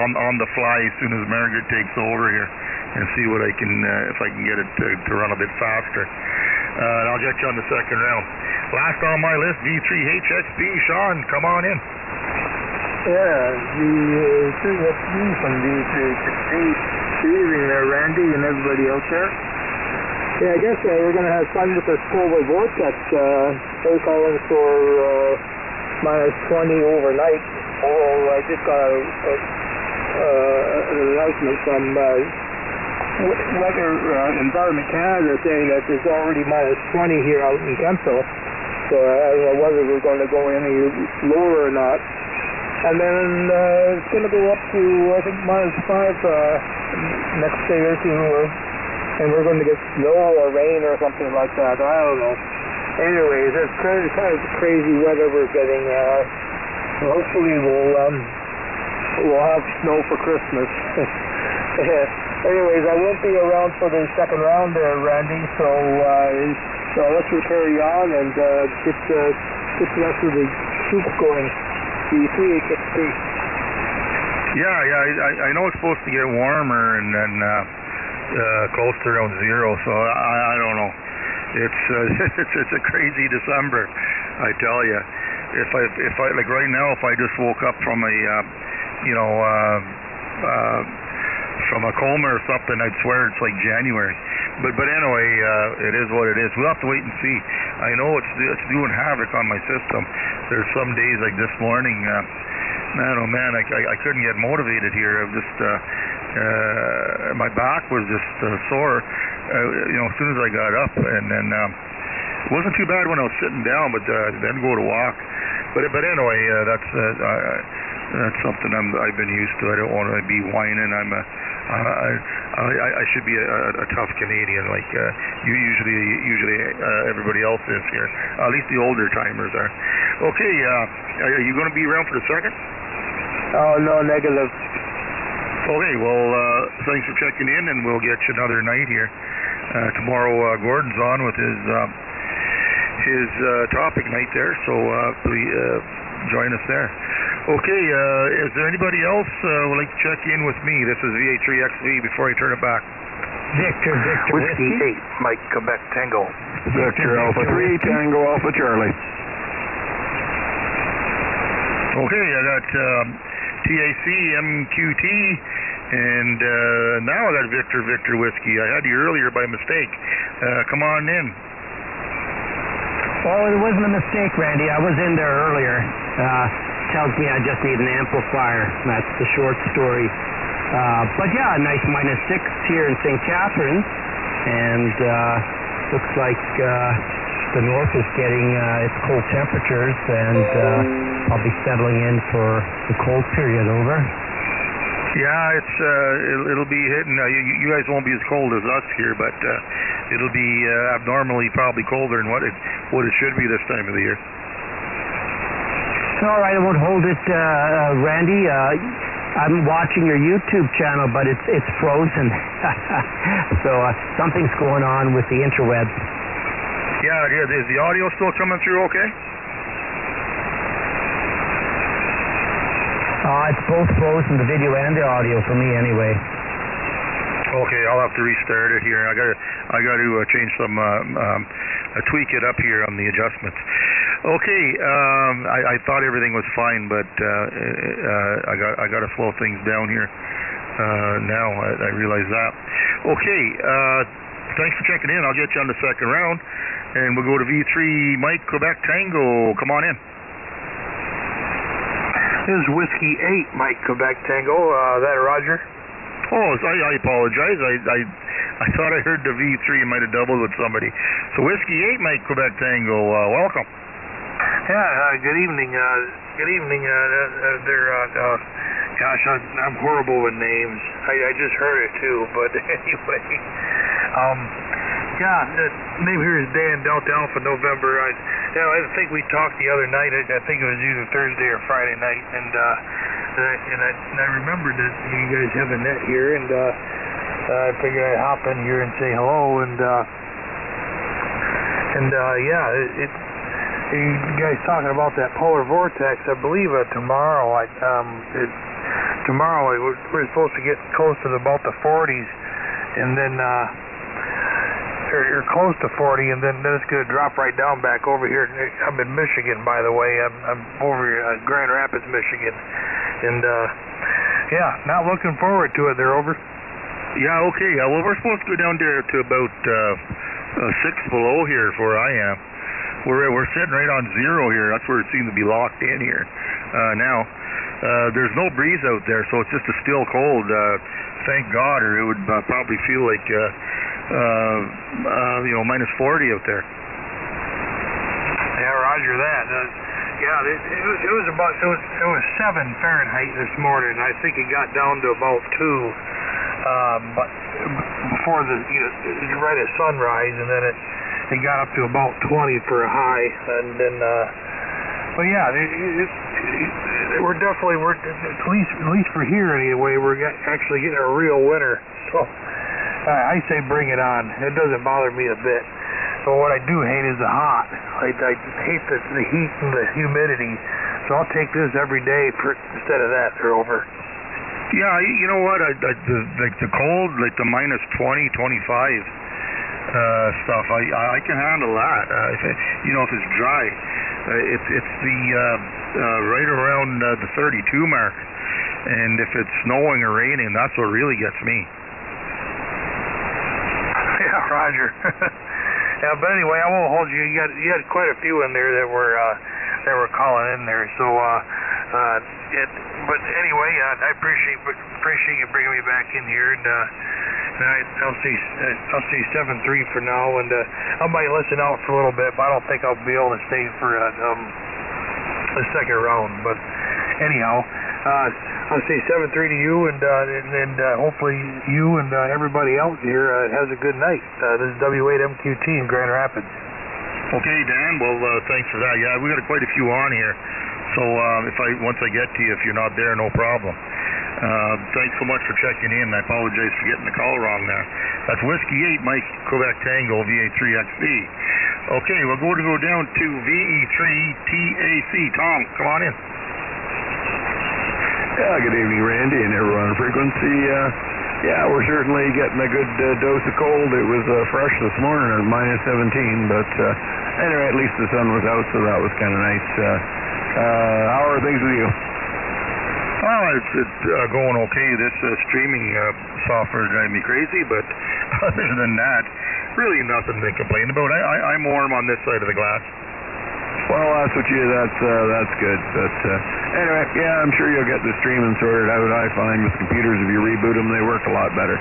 G: on the fly as soon as Margaret takes over here, and see what I can if I can get it to run a bit faster. And I'll get you on the second round. Last on my list, V3HXP. Sean, come on in.
O: Yeah, the 3XP from V3HXP. Good evening there, Randy, and everybody out there. Yeah, I guess we're going to have fun with this polar vortex. They're calling for -20 overnight. I just got an announcement from Weather Environment Canada saying that there's already -20 here out in Kemptville. So I don't know whether we're going to go any lower or not. And then it's going to go up to, I think, -5 next day or two. And we're going to get snow or rain or something like that. I don't know. Anyways, it's kind of crazy weather we're getting. Hopefully we'll have snow for Christmas. Anyways, I won't be around for the second round there, Randy. So I'll let you carry on and get the rest of the troops going. The 3HXP.
G: Yeah. I know it's supposed to get warmer and then close to around 0. So I don't know. It's a crazy December, I tell you. If I like right now, if I just woke up from a from a coma or something, I'd swear it's like January. But anyway, it is what it is. We'll have to wait and see. I know it's doing havoc on my system. There's some days like this morning, man, I couldn't get motivated here. I just my back was just sore. As soon as I got up, and then it wasn't too bad when I was sitting down, but then go to walk. But anyway, that's something I've been used to. I don't want to be whining. I should be a tough Canadian like usually everybody else is here. At least the older timers are. Okay, are you going to be around for the second?
O: Oh no, negative.
G: Okay, well, thanks for checking in, and we'll get you another night here. Tomorrow, Gordon's on with his topic night there, so please join us there. Okay, is there anybody else who would like to check in with me? This is VA3XV before I turn it back.
P: Victor
Q: Whiskey 8, Mike, Quebec Tango.
P: Victor Alpha 3, Tango Alpha Charlie.
G: Okay, I got TAC, MQT, and now I got Victor Whiskey. I had you earlier by mistake. Come on in.
P: Well, it wasn't a mistake, Randy. I was in there earlier. Tells me I just need an amplifier. That's the short story. But yeah, a nice -6 here in St. Catharines. And looks like the north is getting its cold temperatures and I'll be settling in for the cold period. Over.
G: Yeah, it'll be hitting. You guys won't be as cold as us here, but it'll be abnormally probably colder than what it should be this time of the year.
P: All right, I won't hold it, Randy. I'm watching your YouTube channel, but it's frozen. So something's going on with the interwebs.
G: Yeah, is the audio still coming through okay?
P: It's both frozen, the video and the audio for me anyway.
G: Okay, I'll have to restart it here. I got to change some, tweak it up here on the adjustments. Okay, I thought everything was fine, but I got to slow things down here. Now I realize that. Okay, thanks for checking in. I'll get you on the second round, and we'll go to V3 Mike Quebec Tango. Come on in.
Q: This is Whiskey 8, Mike Quebec Tango. That Roger?
G: Oh, I apologize. I thought I heard the V3 might have doubled with somebody. So Whiskey 8, Mike Quebec Tango. Welcome.
Q: Yeah. Good evening. Good evening. Gosh, I'm horrible with names. I just heard it too. But anyway, name here is Dan Delta Alpha November. I think we talked the other night. I think it was either Thursday or Friday night, and I remembered that you guys have a net here, and I figured I'd hop in here and say hello, you guys talking about that polar vortex. I believe tomorrow. Tomorrow we're supposed to get close to about the 40s, and then. You're close to 40, and then it's going to drop right down back over here. I'm in Michigan, by the way. I'm over here at Grand Rapids, Michigan, and not looking forward to it. They're over.
G: Yeah, okay. Well, we're supposed to go down there to about 6 below here, where I am. We're sitting right on 0 here. That's where it seems to be locked in here now. There's no breeze out there, so it's just a still cold. Thank God, or it would probably feel like minus 40 out there.
Q: Yeah, Roger that. It was 7 Fahrenheit this morning. I think it got down to about 2, but before right at sunrise, and then it got up to about 20 for a high, and then we're at least for here anyway. We're actually getting a real winter. So I say bring it on. It doesn't bother me a bit. But what I do hate is the hot. I hate the heat and the humidity. So I'll take this every day instead of that. They're over.
G: Yeah, you know what? Like the cold, like the minus 20, 25 stuff. I can handle that. If it's dry. It's the right around the 32 mark, and if it's snowing or raining, that's what really gets me.
Q: Yeah, Roger. Yeah, but anyway, I won't hold you. You had quite a few in there that were calling in there. So, but anyway, I appreciate you bringing me back in here, and I'll see 7-3 for now, and I might listen out for a little bit, but I don't think I'll be able to stay for the second round. But anyhow, I'll say 7-3 to you, and hopefully you and everybody else here has a good night. This is W8MQT in Grand Rapids.
G: Okay, Dan. Well, thanks for that. Yeah, we got quite a few on here. So once I get to you, if you're not there, no problem. Thanks so much for checking in. I apologize for getting the call wrong there. That's Whiskey 8, Mike Quebec Tango, VA3XB. Okay, we're going to go down to VE3TAC. Tom, come on in.
R: Yeah, good evening, Randy, and everyone on frequency. We're certainly getting a good dose of cold. It was fresh this morning at minus 17, but anyway, at least the sun was out, so that was kind of nice. How are things with you?
G: Oh, it's going okay. This streaming software is driving me crazy, but other than that, really nothing to complain about. I'm warm on this side of the glass.
R: Well, that's good. But anyway, I'm sure you'll get the streaming sorted out. I find with computers, if you reboot them, they work a lot better.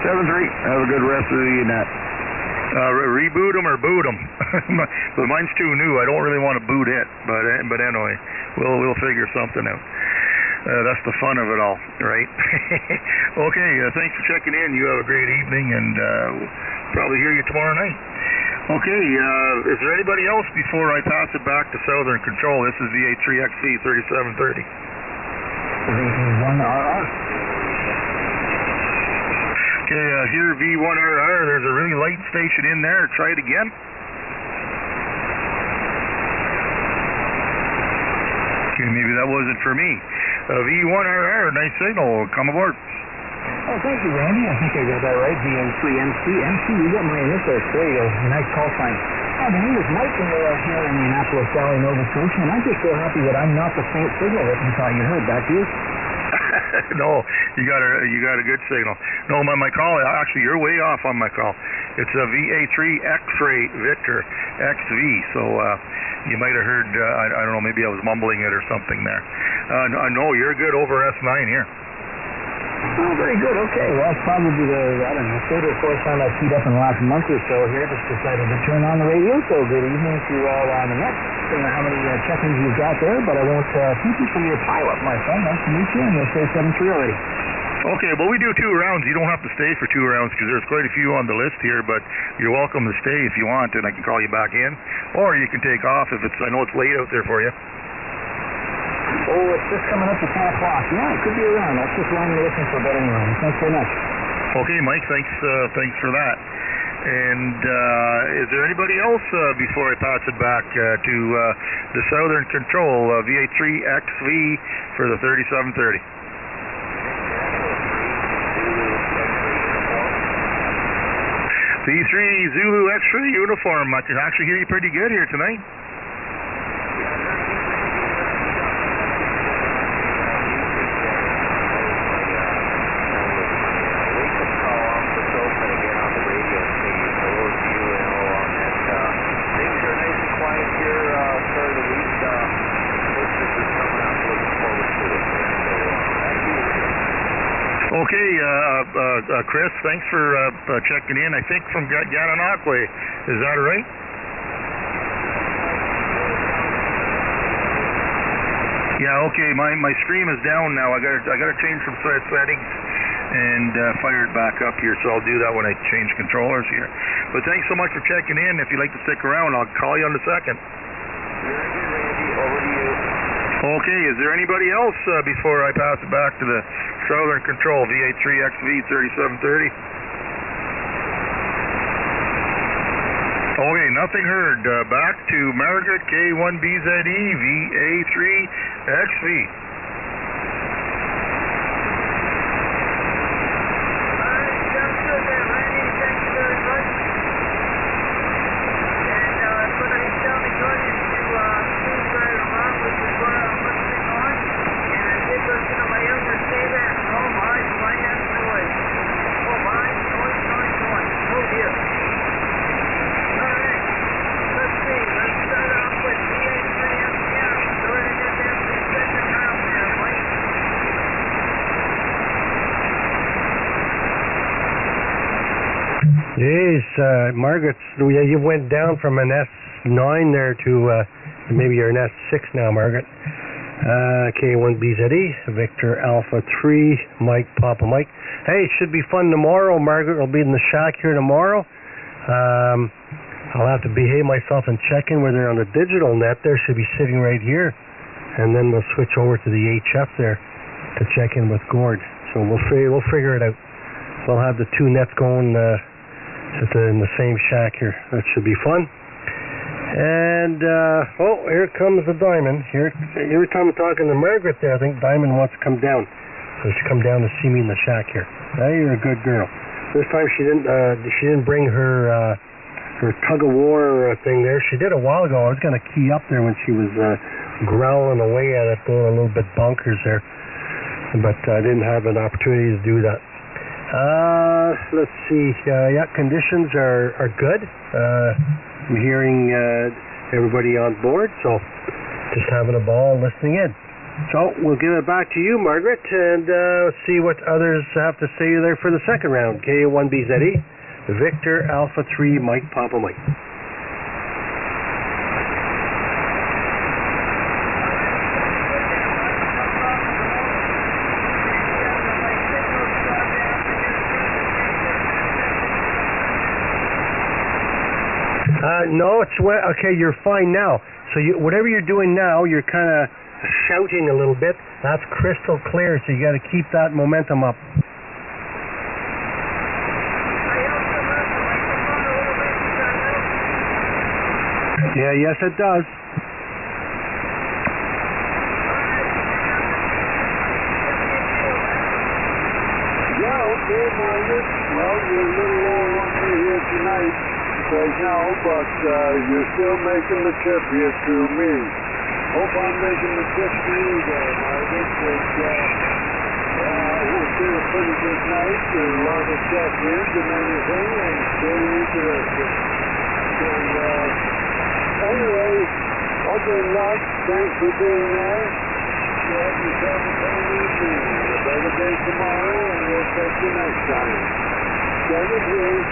R: 7-3. Have a good rest of the night.
G: Reboot them or boot them. But mine's too new. I don't really want to boot it. But anyway, we'll figure something out. That's the fun of it all, right? Okay, thanks for checking in. You have a great evening, and we'll probably hear you tomorrow night. Okay, is there anybody else before I pass it back to Southern Control? This is VA3XV 3730.
S: V1RR.
G: Okay, here V1RR, there's a really light station in there. Try it again. Okay, maybe that wasn't for me. V1RR, nice signal. Come aboard.
S: Oh, thank you, Randy. I think I got that right. VN3MC. MC, you got my initials. There you go. Nice call sign. Oh, my name is Mike, and we're here in Annapolis Valley, Nova Scotia, and I'm just so happy that I'm not the faint signal that you thought you heard. Back to you.
G: No, you got a good signal. No, my call, actually, you're way off on my call. It's a VA3 X-ray Victor XV, so you might have heard, I don't know, maybe I was mumbling it or something there. No, you're good over S9 here.
S: Oh, very good. Okay. Well, it's probably the third or fourth time I've keyed up in the last month or so here. Just decided to turn on the radio. So good evening to you all on the net. Don't know how many check-ins you've got there, but I won't keep you from your pilot, my friend. Nice to meet you, and you'll say 7-3 already.
G: Okay, well, we do 2 rounds. You don't have to stay for 2 rounds because there's quite a few on the list here, but you're welcome to stay if you want, and I can call you back in. Or you can take off if I know it's late out there for you.
S: Oh, it's just coming up to 10 o'clock. Yeah, it could be around. That's just why I'm listening for a bit anyway. Thanks very much.
G: Okay, Mike, thanks for that. And is there anybody else before I pass it back to the Southern Control, VA3XV for the 3730? V3 Zulu X-ray uniform. I can actually hear you pretty good here tonight. Okay, Chris, thanks for checking in. I think from Gananoque. Is that right? Yeah. Okay. My stream is down now. I gotta change some settings and fire it back up here. So I'll do that when I change controllers here. But thanks so much for checking in. If you'd like to stick around, I'll call you on the second. Okay, is there anybody else before I pass it back to the Southern Control, VA3XV 3730? Okay, nothing heard. Back to Margaret K1BZE VA3XV.
A: Jeez, Margaret, you went down from an S9 there to maybe you're an S6 now, Margaret. K1BZE, Victor Alpha 3, Mike, Papa Mike. Hey, it should be fun tomorrow. Margaret will be in the shack here tomorrow. I'll have to behave myself and check in where they're on the digital net. There should be sitting right here. And then we'll switch over to the HF there to check in with Gord. So we'll figure it out. We'll have the 2 nets going in the same shack here. That should be fun. And here comes the Diamond. Here, every time I'm talking to Margaret there, I think Diamond wants to come down. So she come down to see me in the shack here. Hey, you're a good girl. This time she didn't bring her tug of war thing there. She did a while ago. I was gonna key up there when she was growling away at it, going a little bit bonkers there, but I didn't have an opportunity to do that. Let's see. Conditions are good. I'm hearing everybody on board, so just having a ball listening in. So we'll give it back to you, Margaret, and see what others have to say there for the second round. K1BZE Victor Alpha 3 Mike Papa Mike. No, it's okay. You're fine now. So whatever you're doing now, you're kind of shouting a little bit. That's crystal clear. So you got to keep that momentum up. Yeah. Yes, it does.
E: Yeah. Okay, Margaret. Well, you're a little low on me here tonight. Right now, but you're still making the trip here through me. Hope I'm making the trip for you there, Margaret. It's been a pretty good night. There's a lot of check-ins and everything, and very interesting. So, anyway, other than that, thanks for being there. You have yourself a fine evening. A better day tomorrow, and we'll catch you next time. Send it here.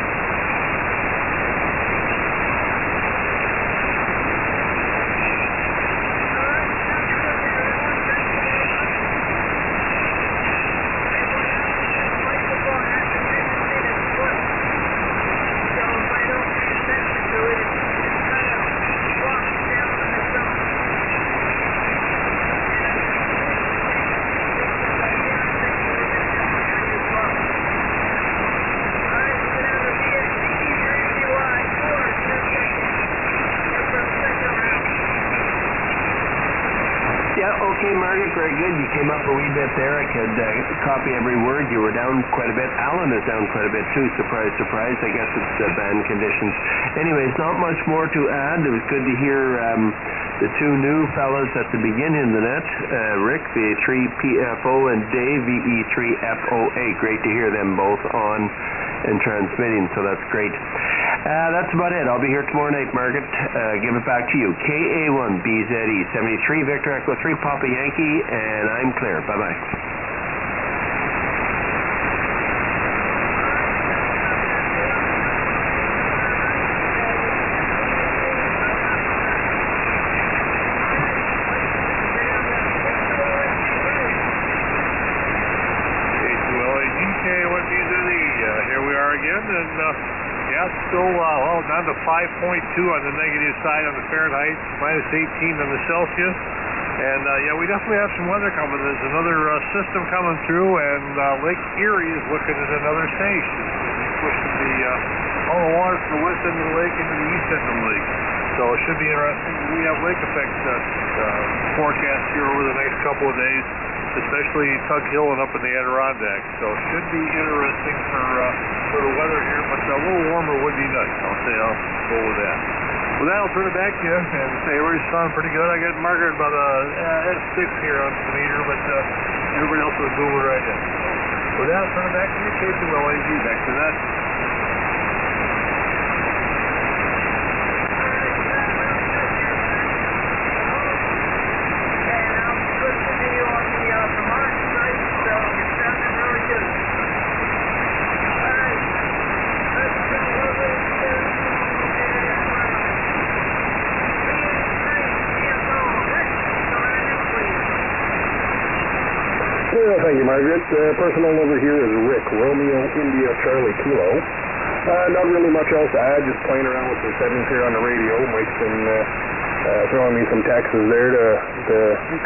D: Okay, Margaret, very good. You came up a wee bit there. I could copy every word. You were down quite a bit. Alan is down quite a bit too. Surprise, surprise. I guess it's band conditions. Anyways, not much more to add. It was good to hear the two new fellas at the beginning of the net, Rick, VE3PFO, and Dave, VE3FOA. Great to hear them both on and transmitting, so that's great. That's about it. I'll be here tomorrow night, Margaret. Give it back to you. KA1BZE 73 Victor Echo 3 Papa Yankee, and I'm clear. Bye-bye.
F: Still, down to 5.2 on the negative side on the Fahrenheit, minus 18 on the Celsius. And, we definitely have some weather coming. There's another system coming through, and Lake Erie is looking at another station. It's pushing all the water from the west end of the lake into the east end of the lake. So it should be interesting. We have lake effect forecast here over the next couple of days, especially Tug Hill and up in the Adirondacks. So it should be interesting for the weather here, but a little warmer would be nice. I'll go with that. With that, I'll turn it back to you and say everybody's sounding pretty good. I got Margaret about a S6 here on the meter, but everybody else is booming right in. With that, I'll turn it back to you, KIWISD. Back to that.
N: Thank you, Margaret. Personal over here is Rick, Romeo India Charlie Kilo. Not really much else to add, just playing around with some settings here on the radio. Mike's been throwing me some texts there to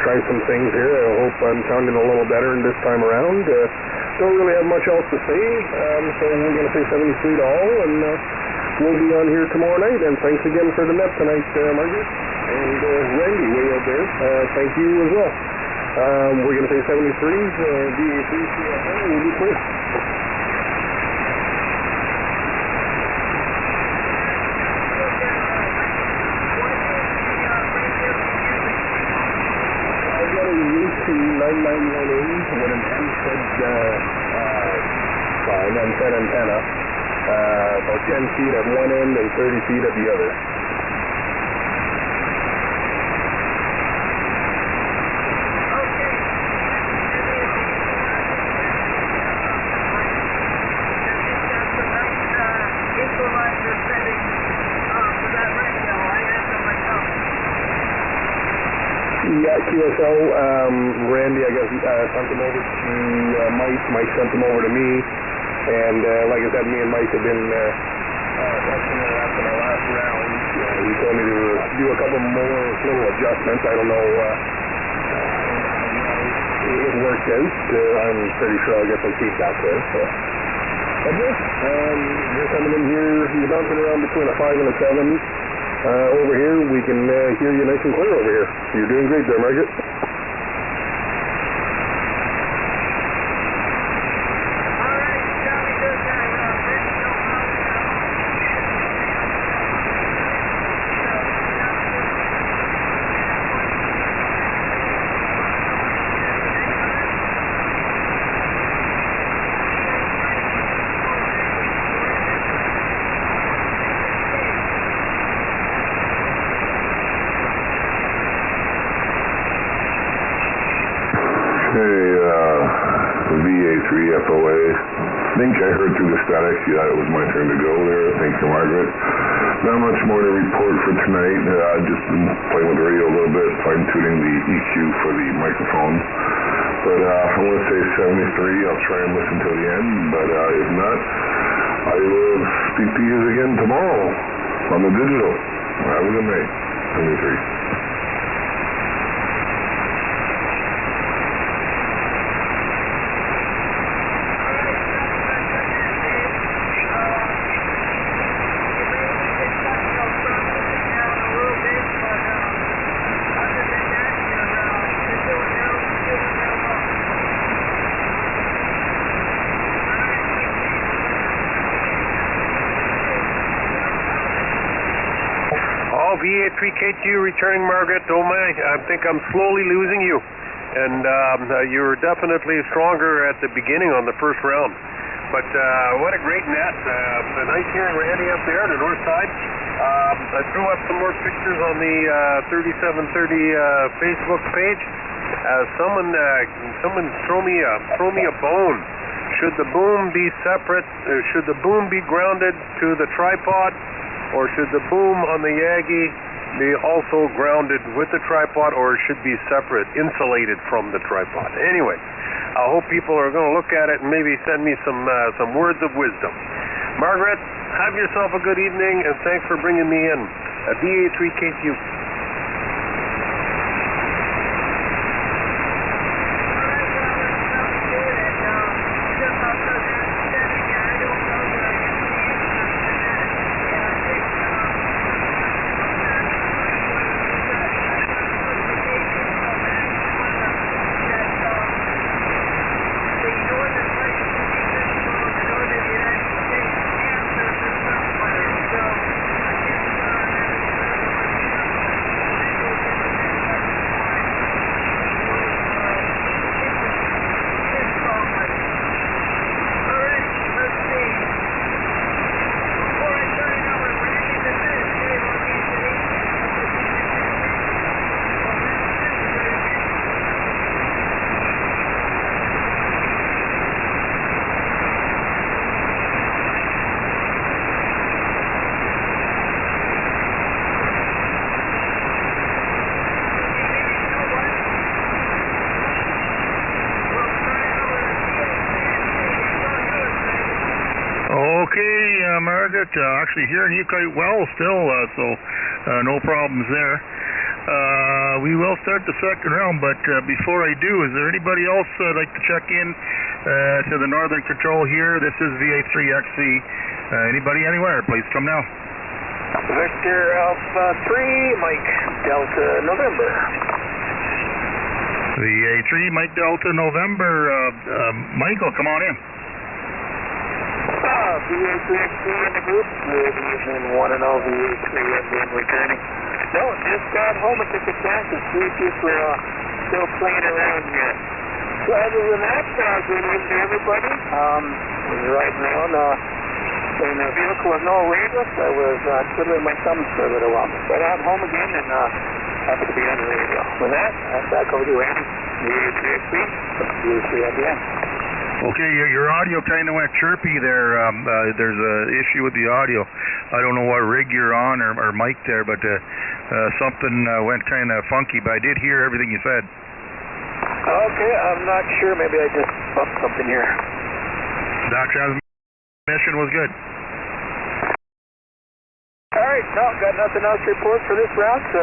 N: try some things here. I hope I'm sounding a little better this time around. Don't really have much else to say, so we're going to say 73 to all, and we'll be on here tomorrow night. And thanks again for the net tonight, Margaret. And Randy, way out there, thank you as well. We're going to say 73, VA3, CFO, we'll be clear. I've got a UC 991A with an MFED antenna, about 10 feet at one end and 30 feet at the other. QSL, Randy, I guess, sent them over to Mike. Mike sent them over to me. And like I said, me and Mike have been testing it after my last round. He told me to do a couple more little adjustments. I don't know it worked out. I'm pretty sure I'll get some feedback there. So. But yeah, you're coming in here, you're bouncing around between a 5 and a 7. Over here, we can hear you nice and clear over here. You're doing great there, Margaret.
C: VA3FOA. I think I heard through the static. Yeah, it was my turn to go there. Thank you, Margaret. Not much more to report for tonight. I've just been playing with the radio a little bit, fine-tuning the EQ for the microphone. But I want to say 73. I'll try and listen to the end. But if not, I will speak to you again tomorrow on the digital. Have a good night. 73.
B: VA3KTU returning, Margaret. Oh my, I think I'm slowly losing you. And you were definitely stronger at the beginning on the first round. But what a great net. Nice hearing Randy up there on the north side. I threw up some more pictures on the 3730 Facebook page. Someone throw me a bone. Should the boom be separate? Should the boom be grounded to the tripod? Or should the boom on the Yagi be also grounded with the tripod, or it should be separate, insulated from the tripod? Anyway, I hope people are going to look at it and maybe send me some words of wisdom. Margaret, have yourself a good evening, and thanks for bringing me in. VA3KTU.
G: Margaret, actually hearing you quite well still, so no problems there. We will start the second round, but before I do, is there anybody else like to check in to the Northern Control here? This is VA3XC. Anybody anywhere? Please come now.
H: Victor Alpha 3, Mike Delta November.
G: VA3, Mike Delta November. Michael, come on in.
H: VA3XC in the group. Good evening, one and all. VA3MB returning. No, just got home and took a chance to see people still playing around here. So other than that, good evening to everybody. Was riding around in a vehicle with no radio. I was twiddling my thumbs for a little while. But I'm home again and happy to be on the radio. With that, back over to Randy. VA3XC, VA3MB.
G: Okay, your audio kind of went chirpy there. There's a issue with the audio. I don't know what rig you're on or mic there, but something went kind of funky. But I did hear everything you said.
J: Okay, I'm not sure. Maybe I just bumped something here.
G: That transmission was good.
J: All right, no, got nothing else to report for this round, so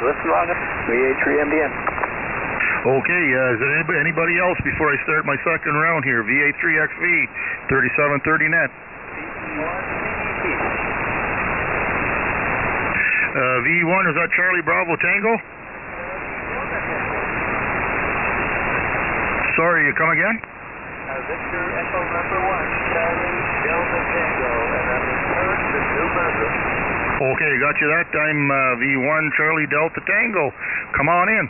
J: listen along. VA3MDN.
G: Okay, is there anybody else before I start my second round here? VA3XV, 3730 net. V1, is that Charlie Bravo Tango? Sorry, you come again?
J: Victor Echo number 1, Charlie Delta Tango, and I'm returning to New Brunswick.
G: Okay, got you that time, V1 Charlie Delta Tango. Come on in.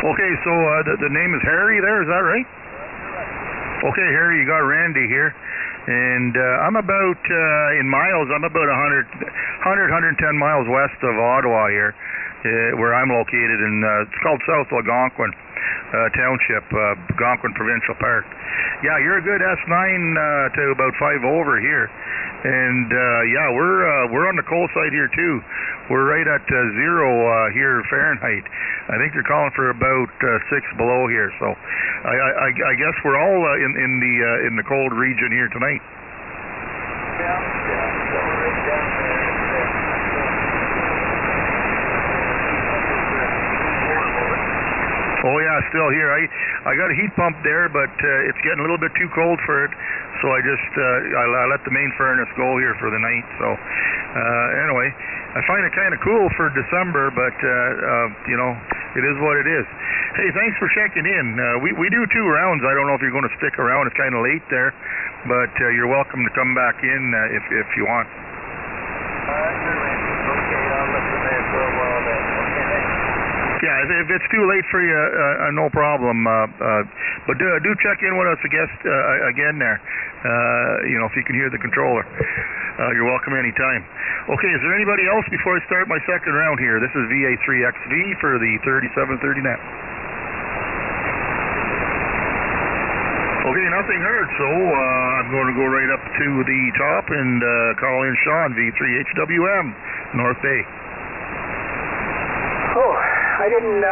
G: Okay, so the name is Harry there, is that right? Okay, Harry, you got Randy here. And I'm about, in miles, I'm about 110 miles west of Ottawa here, where I'm located in, it's called South Algonquin Township, Algonquin Provincial Park. Yeah, you're a good S9 to about 5 over here. And yeah, we're on the cold side here too. We're right at 0 here Fahrenheit. I think they're calling for about 6 below here. So I guess we're all in the cold region here tonight. Oh yeah, still here. I got a heat pump there, but it's getting a little bit too cold for it, so I just I let the main furnace go here for the night. So anyway, I find it kind of cool for December, but you know, it is what it is. Hey, thanks for checking in. We do 2 rounds. I don't know if you're going to stick around. It's kind of late there, but you're welcome to come back in if you want.
J: Okay, I'll listen there for a while then. Okay, thanks.
G: Yeah, if it's too late for you, no problem. But do check in with us again there. You know, if you can hear the controller. You're welcome anytime. Okay, is there anybody else before I start my second round here? This is VA3XV for the 3730 net. Okay, nothing heard, so I'm going to go right up to the top and call in Sean, V3HWM, North Bay.
H: Oh, I didn't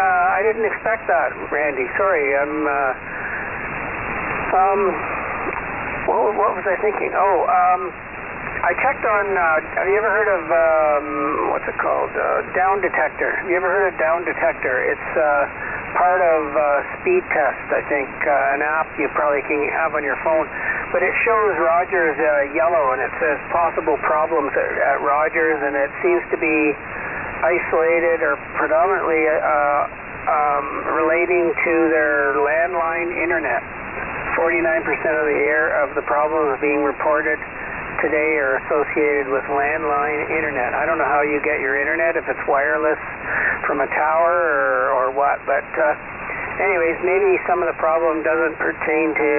H: expect that, Randy. Sorry, what was I thinking? Oh, I checked on, have you ever heard of, what's it called, Down Detector? Have you ever heard of Down Detector? It's part of Speed Test, I think, an app you probably can have on your phone. But it shows Rogers yellow, and it says possible problems at Rogers, and it seems to be isolated or predominantly relating to their landline internet. 49% of the problems being reported today are associated with landline internet. I don't know how you get your internet, if it's wireless from a tower or what, but anyways, maybe some of the problem doesn't pertain to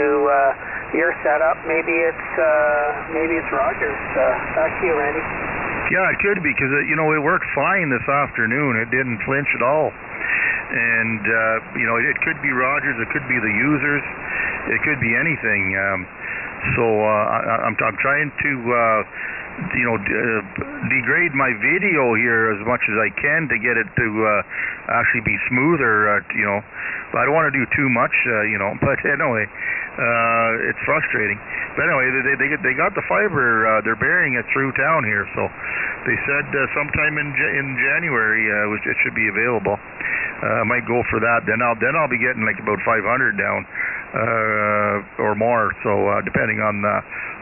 H: your setup. Maybe it's Rogers. Back to you, Randy.
G: Yeah, it could be, because you know, it worked fine this afternoon. It didn't flinch at all. And you know, it could be Rogers, it could be the users, it could be anything. So I'm trying to you know, degrade my video here as much as I can to get it to actually be smoother. You know, I don't want to do too much. You know, but anyway, it's frustrating. But anyway, they got the fiber. They're burying it through town here. So they said sometime in January it should be available. I might go for that. Then I'll be getting like about 500 down or more. So depending on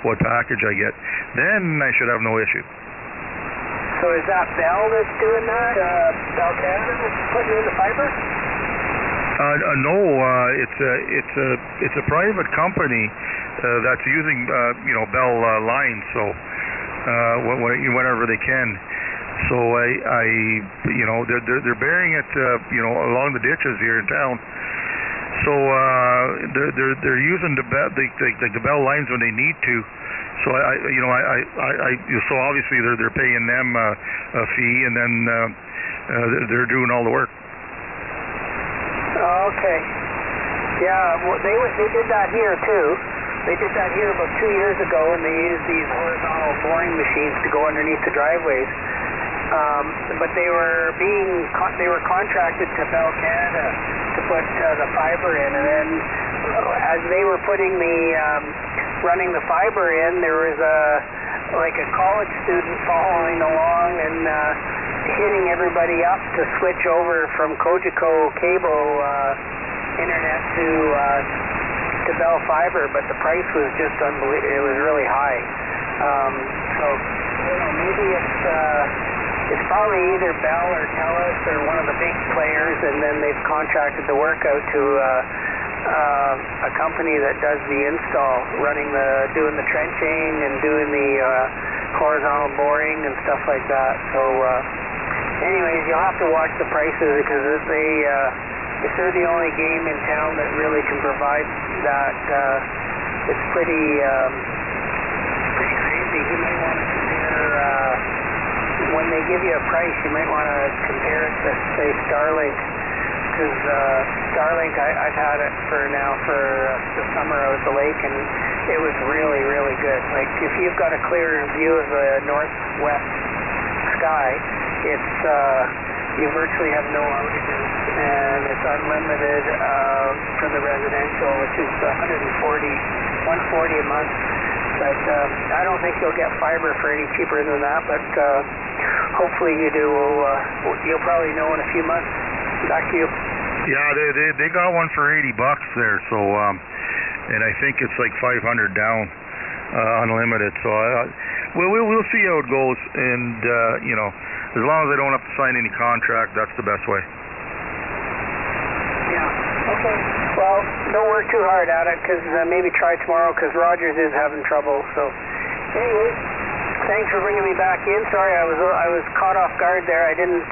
G: what package I get, then I should have no issue.
H: So is that Bell that's doing that? Bell Canada that's putting in the fiber?
G: No, it's a private company that's using Bell lines. So whenever they can. So they're burying it along the ditches here in town. So they're using the Bell lines when they need to. So so obviously they're paying them a fee, and then they're doing all the work.
H: Okay. Yeah, well, they did that here too. They did that here about 2 years ago, and they used these horizontal boring machines to go underneath the driveways. But they were contracted to Bell Canada to put the fiber in, and then as they were running the fiber in, there was a college student following along and hitting everybody up to switch over from Cogeco cable internet to Bell fiber, but the price was just unbelievable. It was really high. So maybe it's probably either Bell or Telus or one of the big players, and then they've contracted the work out to a company that does the install, doing the trenching and doing the horizontal boring and stuff like that. So anyways, you'll have to watch the prices, because if they're the only game in town that really can provide that, it's pretty crazy. You might want to compare, when they give you a price, you might want to compare it to, say, Starlink, because Starlink, I've had it for the summer out at the lake, and it was really, really good. Like, if you've got a clear view of the northwest sky, you virtually have no outages, and it's unlimited for the residential, which is $140 a month. But I don't think you'll get fiber for any cheaper than that, but hopefully you do. You'll probably know in a few months. Back to you.
G: Yeah, they got one for $80 there, so and I think it's like 500 down, unlimited. So we'll see how it goes, and as long as I don't have to sign any contract, that's the best way.
H: Yeah. Okay. Well, don't work too hard at it, because maybe try tomorrow, because Rogers is having trouble. So anyway, thanks for bringing me back in. Sorry, I was caught off guard there. I didn't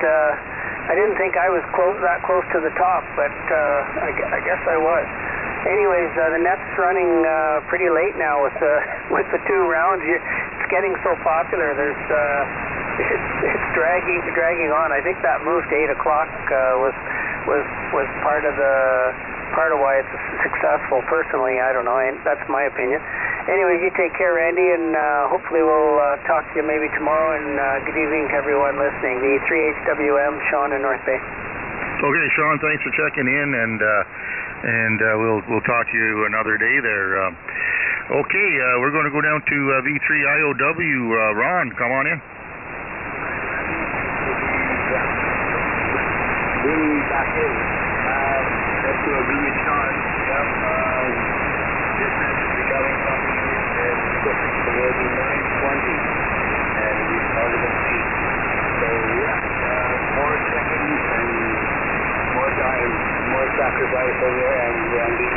H: think I was that close to the top, but I guess I was. Anyways, the net's running pretty late now with the 2 rounds. It's getting so popular. It's dragging on. I think that move to 8 o'clock was part of why it's successful. Personally, I don't know. That's my opinion. Anyways, you take care, Randy, and hopefully we'll talk to you maybe tomorrow, and good evening to everyone listening. The 3HWM, Sean in North Bay.
G: Okay, Sean, thanks for checking in, and we'll talk to you another day there. Okay, we're going to go down to V3IOW. Ron, come on in.
T: Back in. That's to agree with Sean. Yep. This message regarding company and equipment will be 920, and we started at 8. So yeah, more check-ins and more time, more sacrifice over there, and Randy,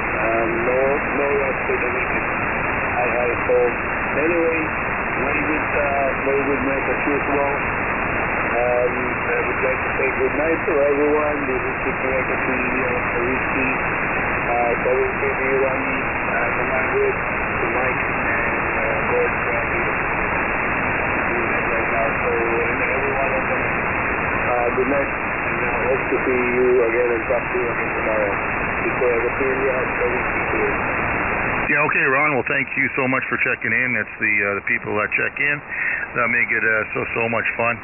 T: no rest for the weekend. I had it cold. Anyway, very good night as usual. I would like to say good night to everyone. This is Chief Legacy Whiskey, WKB1 Commanded, to Mike and Gord Randy right now. So, and everyone of them, good night, and hope to see you again and talk to you again tomorrow. Before everything we have so here.
G: Yeah, okay, Ron. Well, thank you so much for checking in. It's the people that check in that make it so much fun.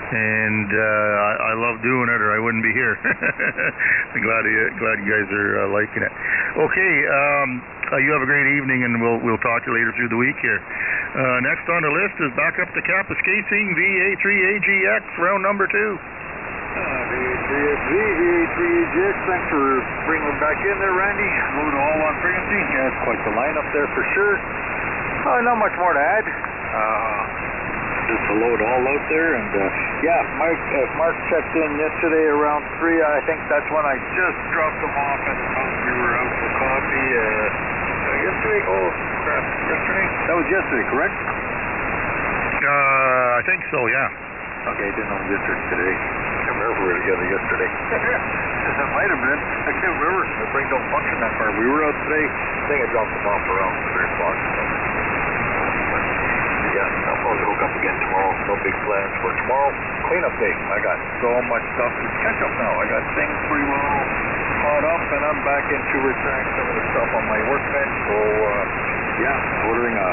G: And I love doing it, or I wouldn't be here. I'm glad you guys are liking it. Okay, you have a great evening, and we'll talk to you later through the week here. Next on the list is back up to Kapuskasing VA3AGX round number 2.
F: VA3EJX, thanks for bringing them back in there, Randy. Load all on frequency. Yeah, it's quite the lineup there for sure. Not much more to add. Just a load all out there, and Mark checked in yesterday around 3. I think that's when I just dropped them off at the house. We were out for coffee. Yesterday? Oh, crap. Yesterday? That was yesterday, correct?
G: I think so, yeah.
F: Okay, I didn't know this was today. I can't remember if we were together yesterday. That might have been. I can't remember. My brain don't function that far. We were out today. I think I dropped them off around 3 o'clock. I'll probably hook up again tomorrow. No big plans for tomorrow. Cleanup day. I got so much stuff to catch up now. I got things pretty well caught up, and I'm back into repairing some of the stuff on my workbench. So, ordering a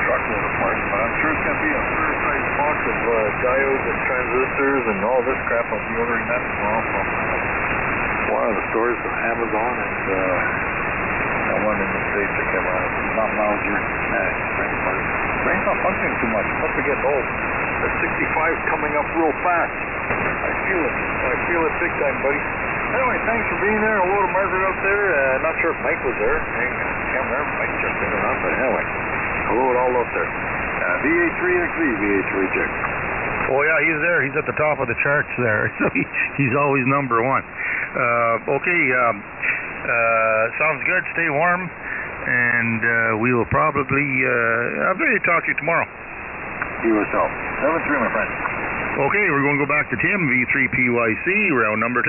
F: truckload of parts. But I'm sure it's going to be a fair-sized box of diodes and transistors and all this crap. I'll be ordering that tomorrow from one of the stores, Amazon, and one in the States. I can't remember. Not Mauser. Brain's not functioning too much. Must be getting old. The 65's coming up real fast. I feel it. I feel it big time, buddy. Anyway, thanks for being there. Hello to Margaret out there. Not sure if Mike was there. I can't remember if Mike jumped in or not, but anyway. Hello to all out there. VA3XV, VA3JX.
G: Oh yeah, he's there. He's at the top of the charts there. So he's always number one. Sounds good. Stay warm. And we will probably, I'll maybe talk to you tomorrow.
F: You yourself. 7-3, my friend.
G: Okay, we're going to go back to Tim, V3PYC, round number 2.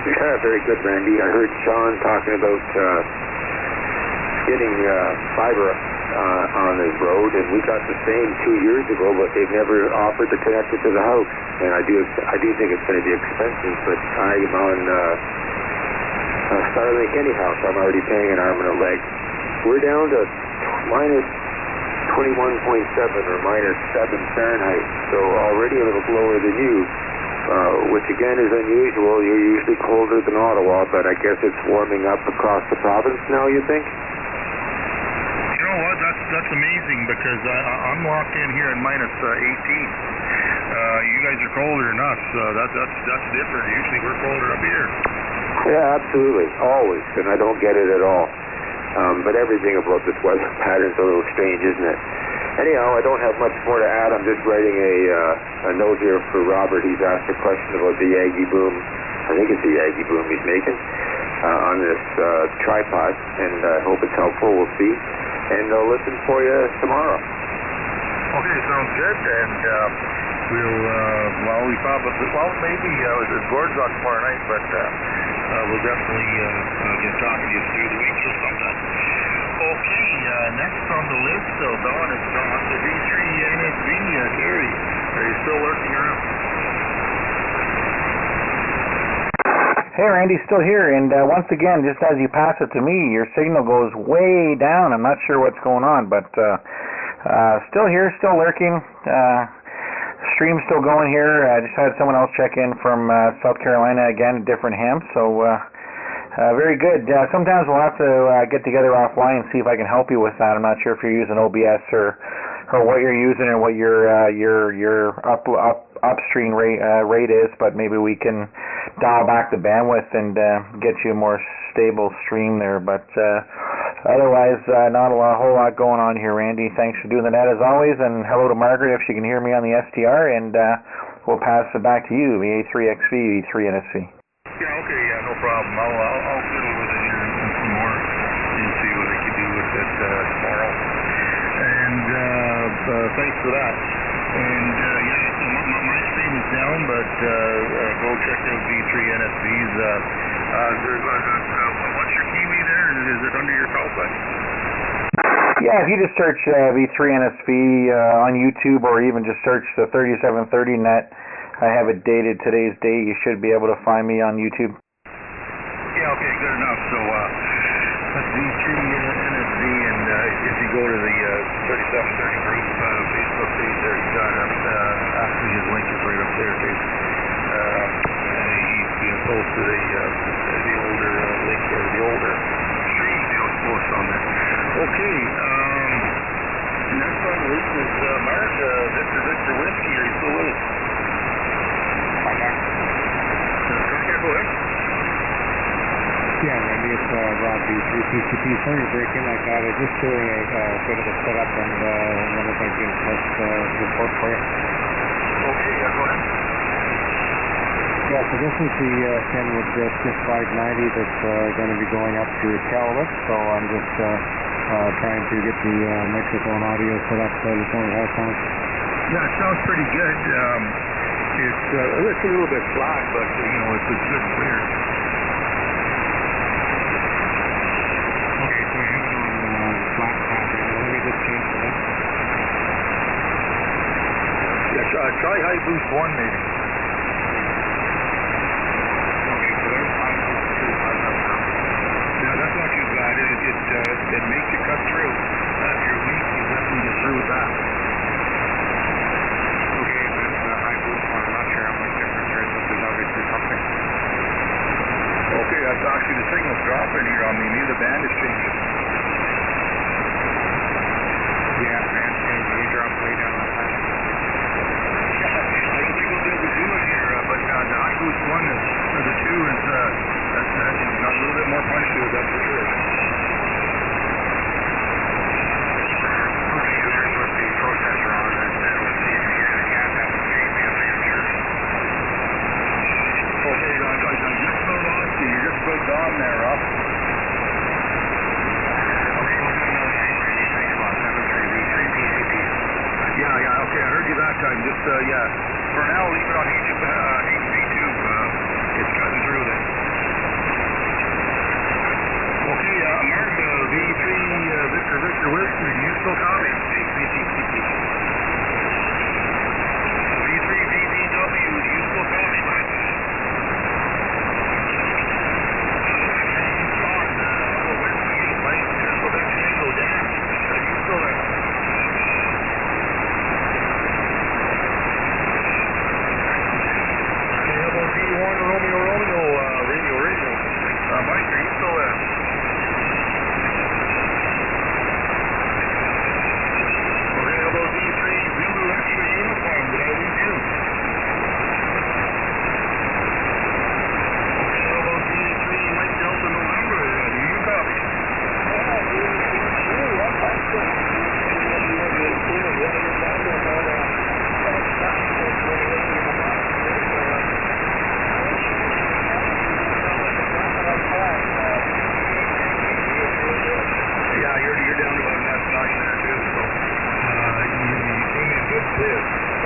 L: Yeah, very good, Randy. I heard Sean talking about getting fiber on his road, and we got the same 2 years ago, but they've never offered to connect it to the house. And I do think it's going to be expensive, but I'm on Starlink anyhow, so I'm already paying an arm and a leg. We're down to minus 21.7 or minus 7 Fahrenheit, so already a little lower than you, which again is unusual. You're usually colder than Ottawa, but I guess it's warming up across the province now, you think?
G: You know what, that's amazing, because I'm locked in here at minus 18. You guys are colder than us, that's different. Usually we're colder up here.
L: Yeah, absolutely, always, and I don't get it at all. But everything about this weather pattern's a little strange, isn't it? Anyhow, I don't have much more to add. I'm just writing a note here for Robert. He's asked a question about the Yagi boom. I think it's the Yagi boom he's making on this tripod, and I hope it's helpful. We'll see. And I'll listen for you tomorrow.
G: Okay, sounds good. And maybe Gord's on tomorrow night, but we'll definitely get talking to you through the week or something. Okay, next on the list, so Don is on the V3 NSV. Gary, are you still lurking around?
M: Hey Randy, still here, and once again, just as you pass it to me, your signal goes way down. I'm not sure what's going on, but still here, still lurking. Stream's still going here. I just had someone else check in from South Carolina again, different ham, so very good. Sometimes we'll have to get together offline and see if I can help you with that. I'm not sure if you're using OBS or what you're using or what your upstream rate is, but maybe we can dial back the bandwidth and get you a more stable stream there. But otherwise, not a whole lot going on here, Randy. Thanks for doing that as always, and hello to Margaret if she can hear me on the SDR, and we'll pass it back to you, VA3XV, V3NSV.
G: Yeah, okay, no problem. I'll fiddle with it here and some more and see what I can do with it tomorrow. And thanks for that. And my stream is down, but go check out V3NSV's. What's your Kiwi there? Is it under your call sign?
M: Yeah, if you just search V3NSV on YouTube, or even just search the 3730 net, I have it dated today's date. You should be able to find me on YouTube.
G: Yeah, okay, good enough. So that's V3NSV, and if you go to the 3730 group Facebook page there, you got actually his link is right up there too. He's posted the older link or the older stream post on there. Okay, next on the list is Mark, Victor Whiskey. Are you still with us? go ahead.
U: Yeah, Randy, it's Rob B3 PCP. Sorry to break in like that. I was just doing a bit of a setup and wonder if I could get a test report for you.
G: Okay, go ahead.
U: Yeah, so this is the Kenwood Stiff 590 that's going to be going up to KIWIS, so I'm just trying to get the microphone audio set up before we have time.
G: Yeah, it sounds pretty good. It's a little bit flat, but it's good and clear.
U: Okay, so I have it on flat pattern. Let me just change that.
G: Yeah, try high boost 1 maybe.
U: Okay, so there's high boost 2. How's that sound?
G: Yeah, that's not too bad. It makes you cut through. If you're weak, you definitely get through with that.
U: Okay, and then high boost 1. I'm not sure how much difference there is, but there's obviously something.
G: Okay, that's actually the signal's dropping here on me. Maybe the band is changing.
U: Yeah, band's changing. You drop way down that time.
G: Yeah, I don't think we'll be able to do it here, but the high boost 1 is, or the 2 is, that's got a little bit more punch to it, that's for sure.
U: Okay, and there's with the processor on it. Let's see if you hear the gas has to change the other answer.
G: Okay, I just about lost you. You're just about gone there, Rob.
U: Okay, we'll do another change, Randy. Thanks a lot. 73V3 PCP.
G: Yeah, okay, I heard you that time. Just, for now, leave it on HV2. It's cutting through there. Okay, Mark, V3, Victor Whisker, do you still copy?
U: PCP.
G: V3, VVW, do you still copy, bud?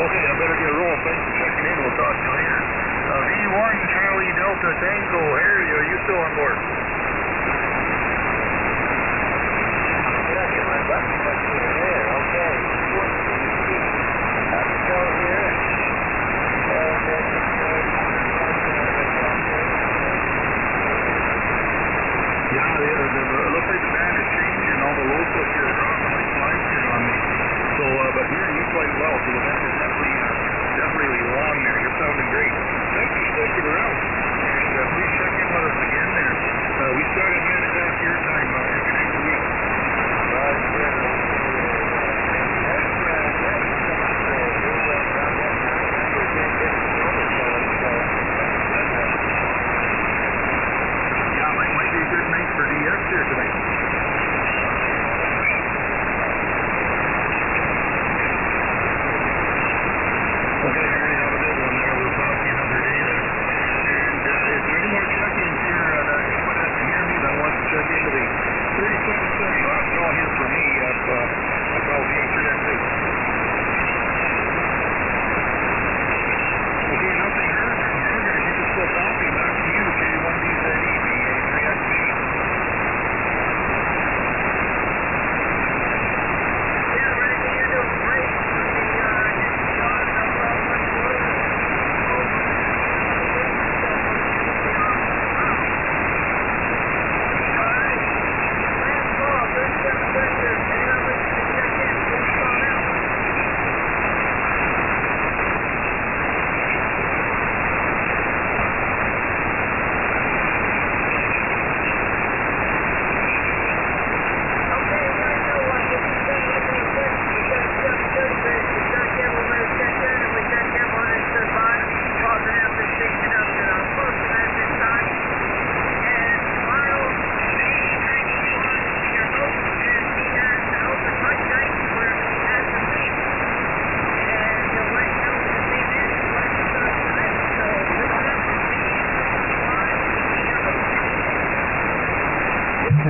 G: Okay, I better get rolling. Thanks for checking in. We'll talk to you later. V1 Charlie Delta Tango, Harry, are you still on board?
E: Yeah, get my button clicked here. There, okay. I'm still here.
G: Yeah, it looks like the band is changing. All the low push here is dropping like flies here on me. So, but hearing you quite well, so the band is definitely long there. You're sounding great. Thanks for sticking around. And please check in with us again there.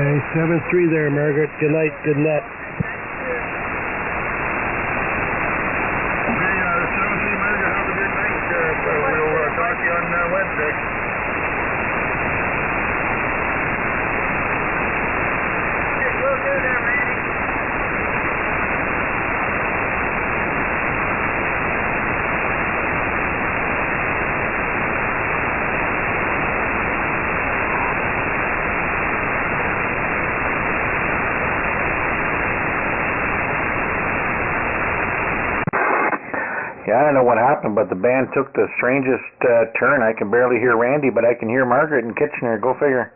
A: Okay, 7-3 there, Margaret. Good night, good net.
G: Okay, 7-3, Margaret. Have a good night. We'll talk to you on Wednesday.
M: Yeah, I don't know what happened, but the band took the strangest turn. I can barely hear Randy, but I can hear Margaret in Kitchener. Go figure.